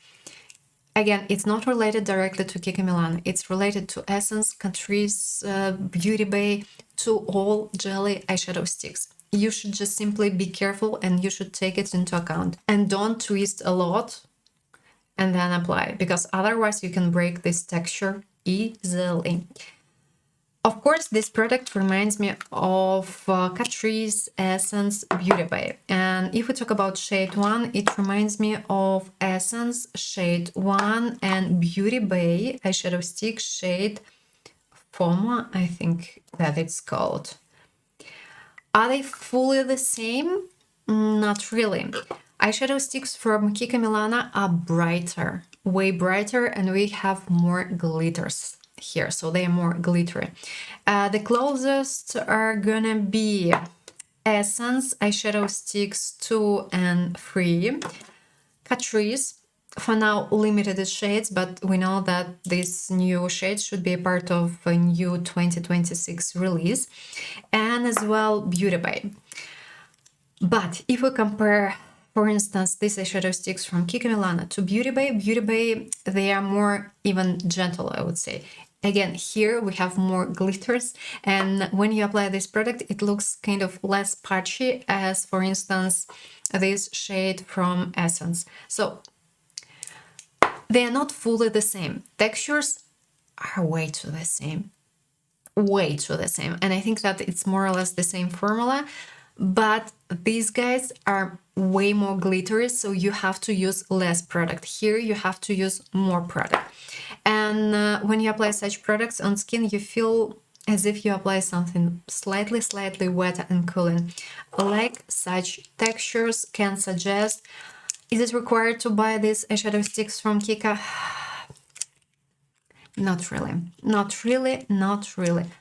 Again, it's not related directly to Kiko Milano. It's related to Essence, Catrice, Beauty Bay, to all jelly eyeshadow sticks. You should just simply be careful and you should take it into account. And don't twist a lot and then apply, because otherwise you can break this texture easily. Of course, this product reminds me of Catrice, Essence, Beauty Bay. And if we talk about shade 1, it reminds me of Essence, shade 1, and Beauty Bay eyeshadow stick, shade Foma, I think that it's called. Are they fully the same? Not really. Eyeshadow sticks from Kiko Milano are brighter, way brighter, and we have more glitters here, so they are more glittery. The closest are gonna be Essence eyeshadow sticks 2 and 3, Catrice, for now limited shades, but we know that these new shades should be a part of a new 2026 release, and as well Beauty Bay. But if we compare, for instance, these eyeshadow sticks from Kiko Milano to Beauty Bay, they are more even gentle, I would say. Again, here we have more glitters, and when you apply this product, it looks kind of less patchy as, for instance, this shade from Essence. So they are not fully the same. Textures are way too the same. And I think that it's more or less the same formula, but these guys are way more glittery, so you have to use less product. Here you have to use more product. And when you apply such products on skin, you feel as if you apply something slightly wet and cooling. Like such textures can suggest, is it required to buy these eyeshadow sticks from Kiko? Not really.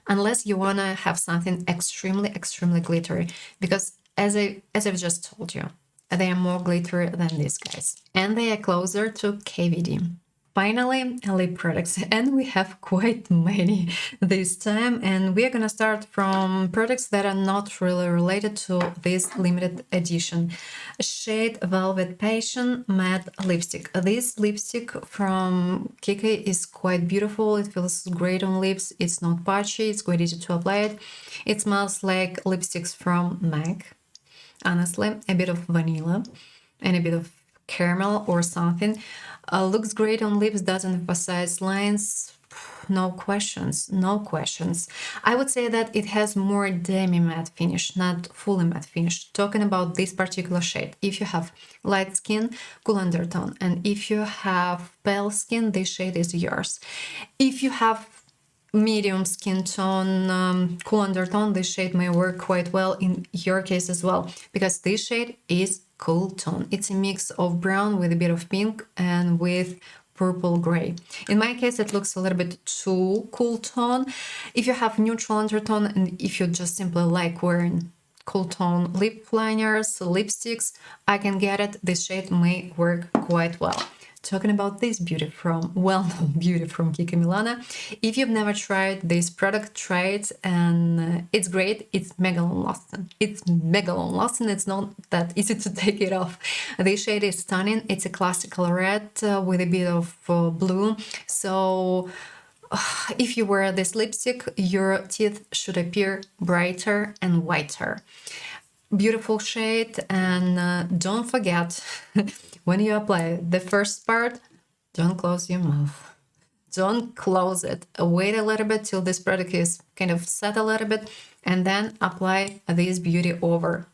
Unless you wanna have something extremely glittery, because as I've just told you, they are more glittery than these guys, and they are closer to KVD. Finally, lip products, and we have quite many this time, and we are gonna start from products that are not really related to this limited edition. Shade Velvet Passion Matte Lipstick. This lipstick from Kiko is quite beautiful, it feels great on lips, it's not patchy, it's quite easy to apply it. It smells like lipsticks from MAC, honestly, a bit of vanilla and a bit of caramel or something. Looks great on lips, doesn't emphasize lines. no questions, no questions. I would say that it has more demi-matte finish, not fully matte finish. Talking about this particular shade, if you have light skin, cool undertone, and if you have pale skin, this shade is yours. If you have medium skin tone, cool undertone, this shade may work quite well in your case as well, because this shade is cool tone. It's a mix of brown with a bit of pink and with purple gray. In my case, it looks a little bit too cool tone. If you have neutral undertone and if you just simply like wearing cool tone lip liners, lipsticks, I can get it. This shade may work quite well. Talking about this beauty from, well-known beauty from Kiko Milano. If you've never tried this product, try it, and it's great. It's mega long-lasting. It's mega long-lasting. It's not that easy to take it off. This shade is stunning. It's a classical red with a bit of blue. So if you wear this lipstick, your teeth should appear brighter and whiter. Beautiful shade, and don't forget, when you apply the first part, don't close your mouth. Don't close it. Wait a little bit till this product is kind of set a little bit, and then apply this beauty over.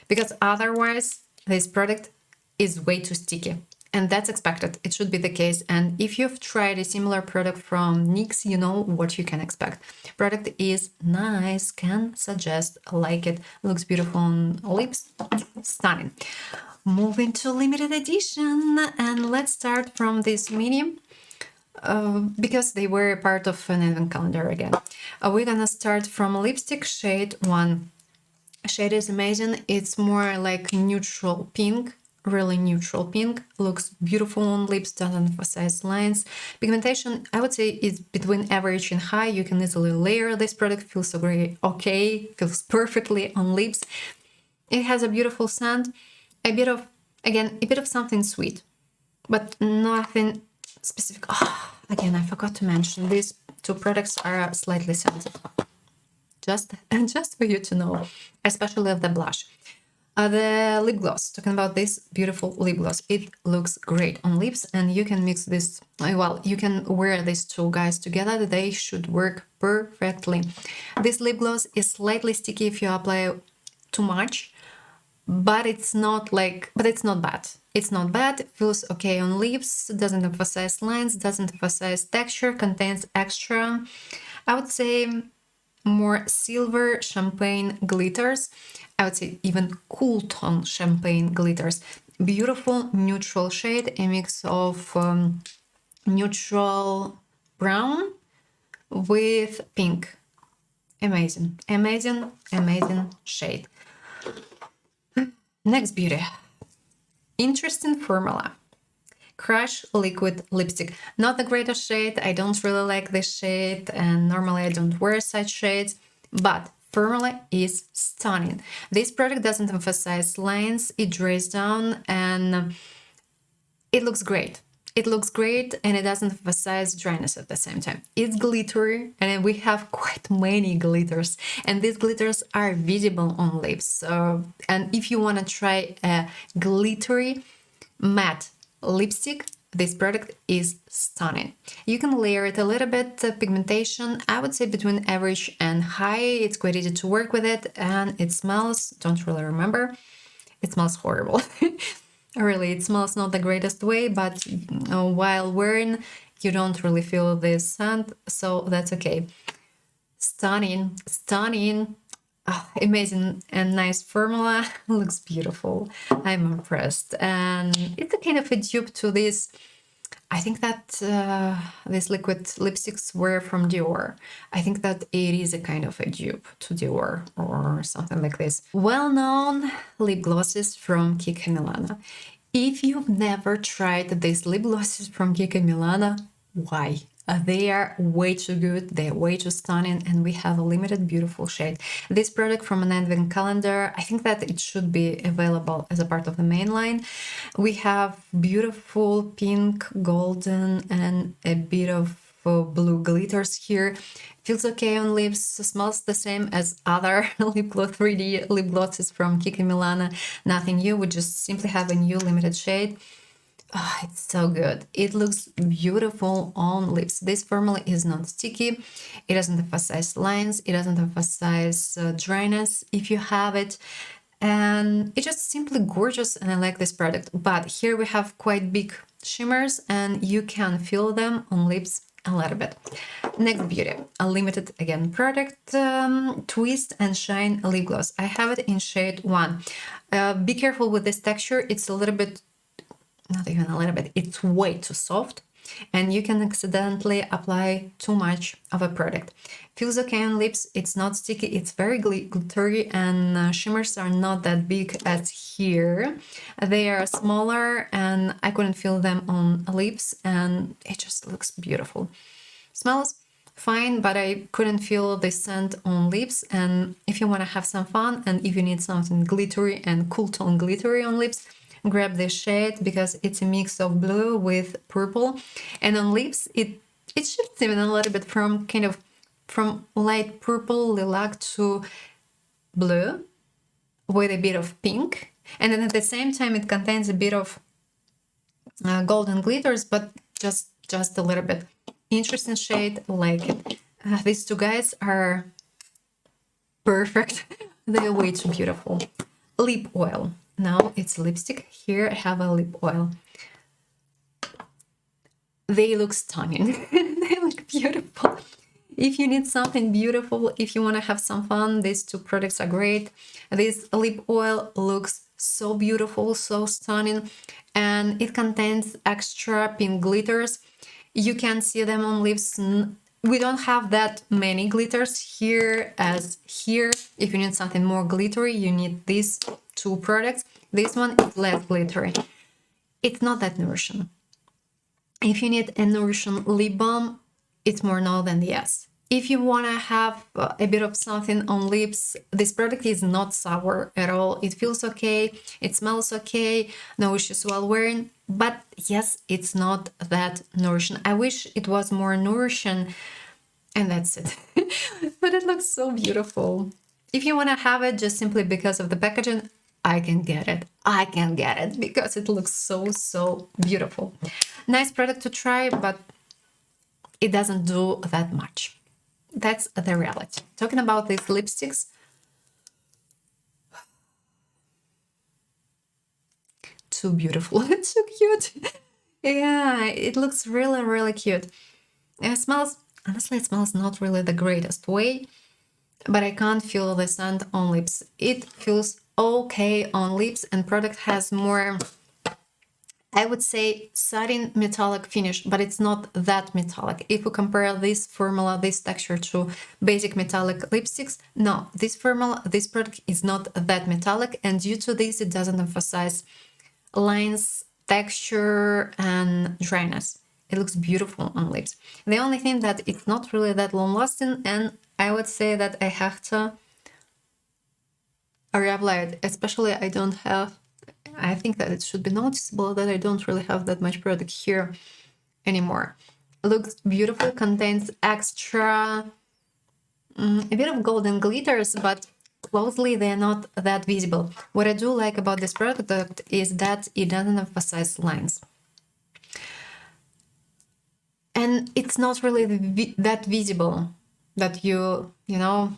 Because otherwise, this product is way too sticky. And that's expected. It should be the case. And if you've tried a similar product from NYX, you know what you can expect. Product is nice, can suggest, like it, looks beautiful on lips, stunning. Moving to limited edition, and let's start from this medium, because they were a part of an advent calendar again. We're gonna start from lipstick shade 1. Shade is amazing. It's more like neutral pink. Really neutral pink, looks beautiful on lips, doesn't emphasize lines. Pigmentation, I would say, is between average and high. You can easily layer this product, feels so great, okay, feels perfectly on lips. It has a beautiful scent, a bit of something sweet, but nothing specific. Oh, again, I forgot to mention, these two products are slightly scented. Just for you to know, especially of the blush. The lip gloss, talking about this beautiful lip gloss, it looks great on lips, and you can mix this, well, you can wear these two guys together, they should work perfectly. This lip gloss is slightly sticky if you apply too much, but it's not bad. It's not bad, it feels okay on lips, doesn't emphasize lines, doesn't emphasize texture, contains extra, I would say, more silver champagne glitters. I would say even cool tone champagne glitters. Beautiful neutral shade, a mix of neutral brown with pink. Amazing, amazing, amazing shade. Next beauty. Interesting formula. Crush liquid lipstick. Not the greatest shade. I don't really like this shade, and normally I don't wear such shades, but formula is stunning. This product doesn't emphasize lines, it dries down, and it looks great. It looks great, and it doesn't emphasize dryness at the same time. It's glittery, and we have quite many glitters, and these glitters are visible on lips. And if you want to try a glittery matte lipstick, this product is stunning. You can layer it a little bit. Pigmentation, I would say between average and high. It's quite easy to work with it, and it smells, don't really remember, it smells horrible. Really, it smells not the greatest way, but while wearing, you don't really feel this scent, so that's okay. Stunning, stunning. Oh, amazing and nice formula. Looks beautiful. I'm impressed. And it's a kind of a dupe to this. I think that these liquid lipsticks were from Dior. I think that it is a kind of a dupe to Dior or something like this. Well-known lip glosses from Kiko Milano. If you've never tried these lip glosses from Kiko Milano, why? They are way too good, they're way too stunning, and we have a limited beautiful shade. This product from an advent calendar, I think that it should be available as a part of the main line. We have beautiful pink, golden, and a bit of blue glitters here. Feels okay on lips, smells the same as other lip gloss 3D lip glosses from Kiko Milano. Nothing new, we just simply have a new limited shade. Oh, it's so good. It looks beautiful on lips. This formula is not sticky. It doesn't emphasize lines. It doesn't emphasize dryness if you have it. And it's just simply gorgeous, and I like this product. But here we have quite big shimmers, and you can feel them on lips a little bit. Next beauty, a limited again product, Twist and Shine lip gloss. I have it in shade 1. Be careful with this texture. It's a little bit, not even a little bit, it's way too soft, and you can accidentally apply too much of a product. Feels okay on lips. It's not sticky. It's very glittery, and shimmers are not that big as here. They are smaller, and I couldn't feel them on lips, and it just looks beautiful. Smells fine, but I couldn't feel the scent on lips. And if you want to have some fun, and if you need something glittery and cool tone glittery on lips, grab this shade, because it's a mix of blue with purple, and on lips it shifts even a little bit from from light purple lilac to blue with a bit of pink, and then at the same time it contains a bit of golden glitters, but just a little bit. Interesting shade, like it. These two guys are perfect. They're way too beautiful. Lip oil. Now it's lipstick. Here I have a lip oil. They look stunning. They look beautiful. If you need something beautiful, if you want to have some fun, these two products are great. This lip oil looks so beautiful, so stunning, and it contains extra pink glitters. You can see them on lips. We don't have that many glitters here as here. If you need something more glittery, you need these two products. This one is less glittery. It's not that nourishing. If you need a nourishing lip balm, it's more no than yes. If you want to have a bit of something on lips, this product is not sour at all. It feels okay, it smells okay, no issues while wearing, but yes, it's not that nourishing. I wish it was more nourishing, and that's it. But it looks so beautiful. If you want to have it just simply because of the packaging, I can get it. I can get it because it looks so beautiful. Nice product to try, but it doesn't do that much. That's the reality. Talking about these lipsticks, too beautiful, too cute. Yeah, it looks really cute. It smells, honestly, it smells not really the greatest way, but I can't feel the scent on lips. It feels okay on lips, and product has more, I would say, satin metallic finish, but it's not that metallic. If we compare this formula, this texture to basic metallic lipsticks, no, this formula, this product is not that metallic, and due to this, it doesn't emphasize lines, texture, and dryness. It looks beautiful on lips. The only thing that it's not really that long lasting, and I would say that I have to reapply it, especially I think that it should be noticeable that I don't really have that much product here anymore. Looks beautiful, contains extra, a bit of golden glitters, but closely they're not that visible. What I do like about this product is that it doesn't emphasize lines. And it's not really that visible that you know,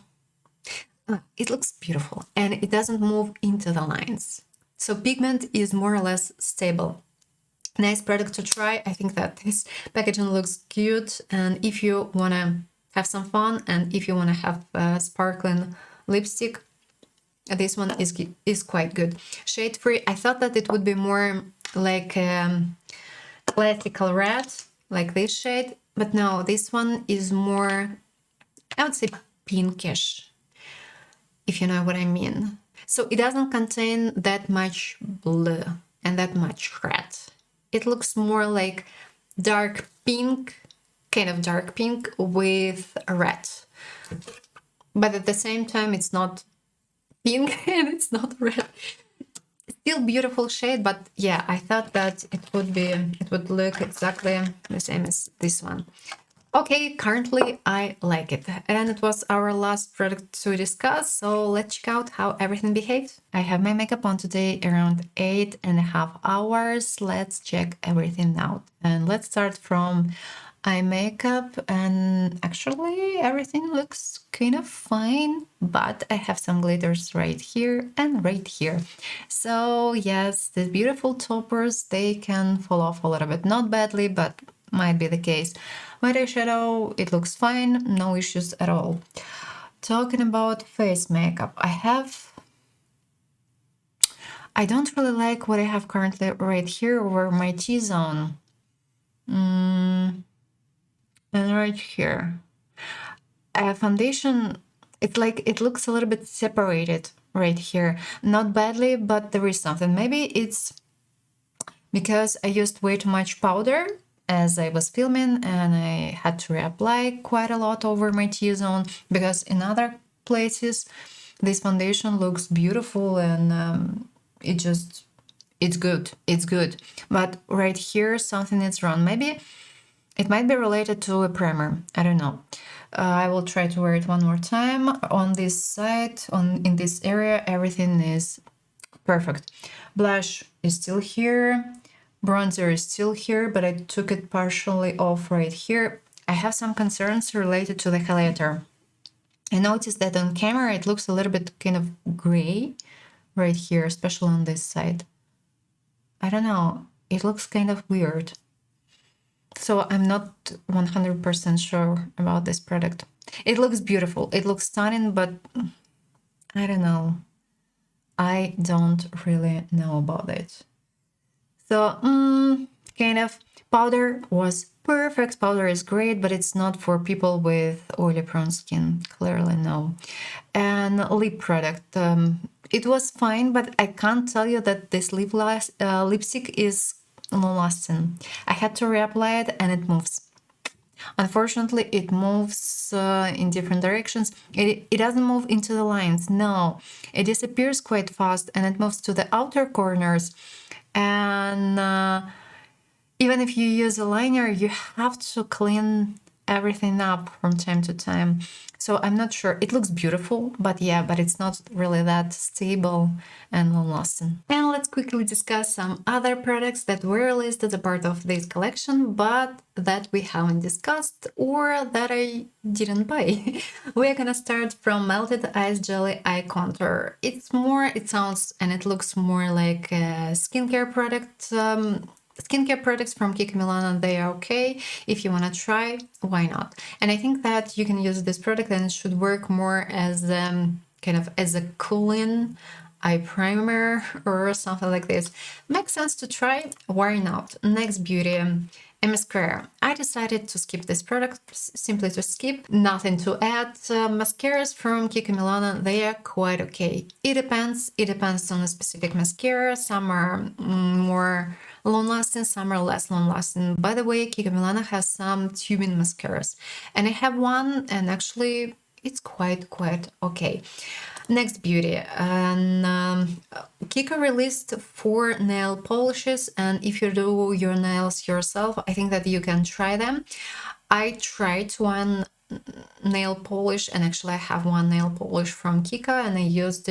it looks beautiful, and it doesn't move into the lines. So pigment is more or less stable. Nice product to try. I think that this packaging looks cute, and if you want to have some fun, and if you want to have a sparkling lipstick, this one is quite good. Shade free. I thought that it would be more like classical red, like this shade, but no, this one is more, I would say, pinkish, if you know what I mean. So it doesn't contain that much blue and that much red. It looks more like dark pink, kind of dark pink with red. But at the same time, it's not pink and it's not red. Still beautiful shade, but yeah, I thought that it would look exactly the same as this one. Okay, currently I like it. And it was our last product to discuss, so let's check out how everything behaved. I have my makeup on today around 8.5 hours. Let's check everything out. And let's start from eye makeup, and actually everything looks kind of fine, but I have some glitters right here and right here. So yes, these beautiful toppers, they can fall off a little bit, not badly, but might be the case. My eyeshadow, it looks fine, no issues at all. Talking about face makeup, I don't really like what I have currently right here over my T-zone. And right here. Foundation, it's like it looks a little bit separated right here. Not badly, but there is something. Maybe it's because I used way too much powder as I was filming, and I had to reapply quite a lot over my T-zone, because in other places this foundation looks beautiful and it's good, but right here something is wrong. Maybe it might be related to a primer, I don't know. I will try to wear it one more time. On this side, in this area, everything is perfect. Blush is still here. Bronzer is still here, but I took it partially off right here. I have some concerns related to the highlighter. I noticed that on camera it looks a little bit kind of gray right here, especially on this side. I don't know, it looks kind of weird. So I'm not 100% sure about this product. It looks beautiful, it looks stunning, but I don't know. I don't really know about it. So, kind of, powder was perfect. Powder is great, but it's not for people with oily prone skin. Clearly, no. And lip product. It was fine, but I can't tell you that this lipstick is long-lasting. I had to reapply it, and it moves. Unfortunately, it moves in different directions. It doesn't move into the lines, no. It disappears quite fast, and it moves to the outer corners. And even if you use a liner, you have to clean everything up from time to time. So I'm not sure. It looks beautiful, but yeah, but it's not really that stable and long-lasting. And let's quickly discuss some other products that were released as a part of this collection, but that we haven't discussed or that I didn't buy. We're gonna start from Melted Ice Jelly Eye Contour. It sounds and it looks more like a skincare product. Skincare products from Kiko Milano, they are okay. If you want to try, why not? And I think that you can use this product and it should work more as kind of as a cooling eye primer or something like this. Makes sense to try, why not? Next beauty, a mascara. I decided to skip this product, simply to skip, nothing to add. Mascaras from Kiko Milano, they are quite okay. It depends on a specific mascara. Some are more long-lasting, some are less long-lasting. By the way, Kiko Milano has some tubing mascaras, and I have one, and actually it's quite okay. Next beauty, and Kiko released 4 nail polishes, and if you do your nails yourself, I think that you can try them. I tried one nail polish, and actually I have one nail polish from Kiko, and I use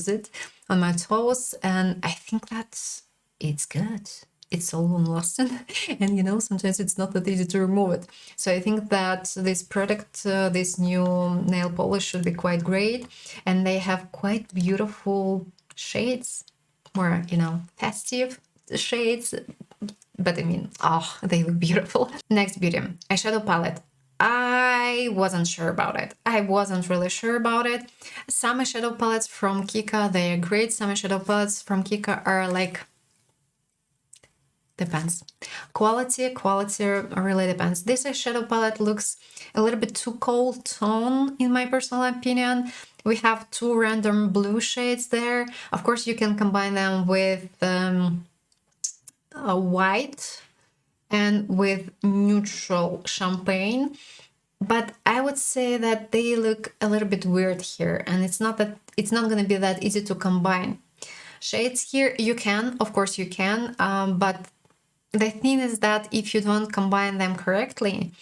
it on my toes, and I think that it's good. It's so long-lasting, and you know, sometimes it's not that easy to remove it. So I think that this product, this new nail polish, should be quite great, and they have quite beautiful shades, more, you know, festive shades, but I mean, oh, they look beautiful. Next beauty, eyeshadow palette. I wasn't sure about it. I wasn't really sure about it. Some eyeshadow palettes from Kiko, they are great. Some eyeshadow palettes from Kiko are like, depends. Quality really depends. This eyeshadow palette looks a little bit too cold tone, in my personal opinion. We have 2 random blue shades there. Of course, you can combine them with a white and with neutral champagne, but I would say that they look a little bit weird here, and it's not going to be that easy to combine shades here. You can, of course you can, but the thing is that if you don't combine them correctly,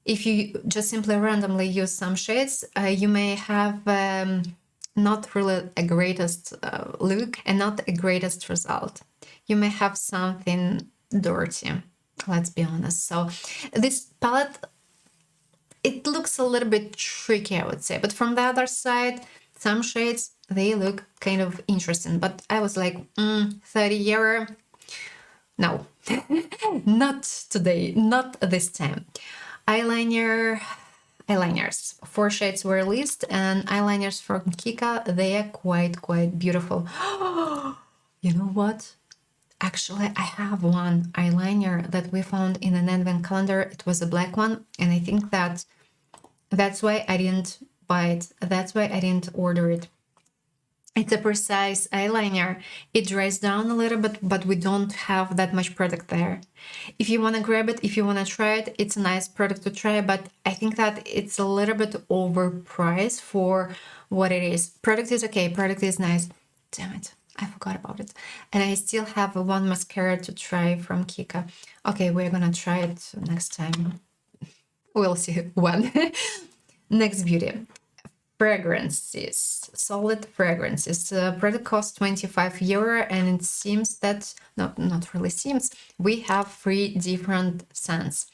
if you just simply randomly use some shades, you may have not really a greatest look and not a greatest result. You may have something dirty, let's be honest. So this palette, it looks a little bit tricky, I would say, but from the other side, some shades, they look kind of interesting. But I was like, 30 euro, no, not today, not this time. Eyeliners, 4 shades were released, and eyeliners from Kiko, they are quite beautiful. You know what? Actually, I have one eyeliner that we found in an advent calendar. It was a black one, and I think that's why I didn't buy it. That's why I didn't order it. It's a precise eyeliner. It dries down a little bit, but we don't have that much product there. If you want to grab it, if you want to try it, it's a nice product to try, but I think that it's a little bit overpriced for what it is. Product is okay, product is nice. Damn it, I forgot about it. And I still have one mascara to try from Kiko. Okay, we're gonna try it next time. We'll see when. Next beauty. Fragrances, solid fragrances. The product costs 25 euro, and it seems that, not really seems, we have 3 different scents.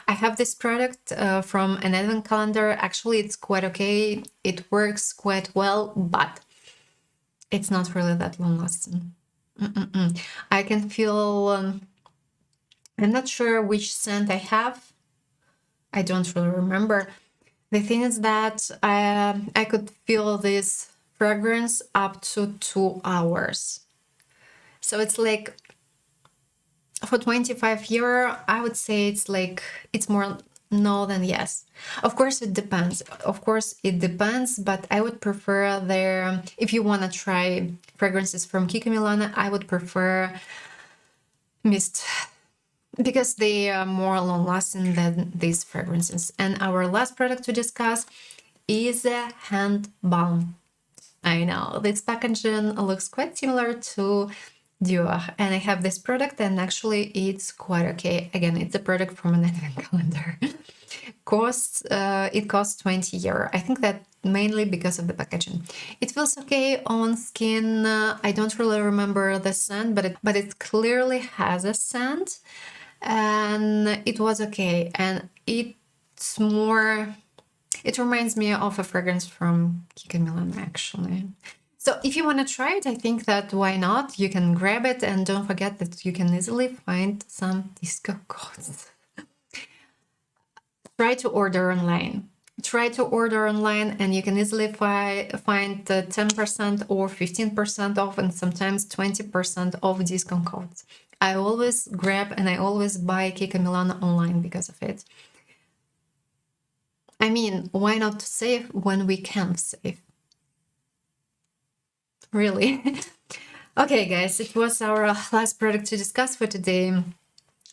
I have this product from an advent calendar. Actually, it's quite okay. It works quite well, but it's not really that long lasting. I can feel, I'm not sure which scent I have. I don't really remember. The thing is that I could feel this fragrance up to 2 hours. So it's like, for 25 euro, I would say it's like, it's more no than yes. Of course, it depends. But I would prefer their, if you want to try fragrances from Kiko Milano, I would prefer mist, because they are more long-lasting than these fragrances. And our last product to discuss is a hand balm. I know, this packaging looks quite similar to Dior, and I have this product, and actually it's quite okay. Again, it's a product from an advent calendar. It costs 20 euro. I think that mainly because of the packaging. It feels okay on skin. I don't really remember the scent, but it clearly has a scent. And it was okay, and it's more, it reminds me of a fragrance from Kiko Milano, actually. So if you want to try it, I think that why not? You can grab it, and don't forget that you can easily find some discount codes. Try to order online, and you can easily find 10% or 15% off, and sometimes 20% off discount codes. I always grab and I always buy Kiko Milano online because of it. I mean, why not save when we can save? Really? Okay, guys, it was our last product to discuss for today.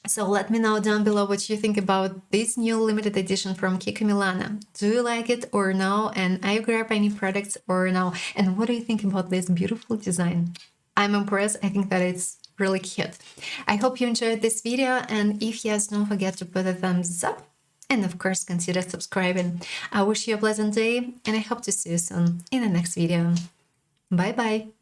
So let me know down below what you think about this new limited edition from Kiko Milano. Do you like it or no? And are you grab any products or no? And what do you think about this beautiful design? I'm impressed. I think that it's really cute. I hope you enjoyed this video, and if yes, don't forget to put a thumbs up, and of course consider subscribing. I wish you a pleasant day, and I hope to see you soon in the next video. Bye bye.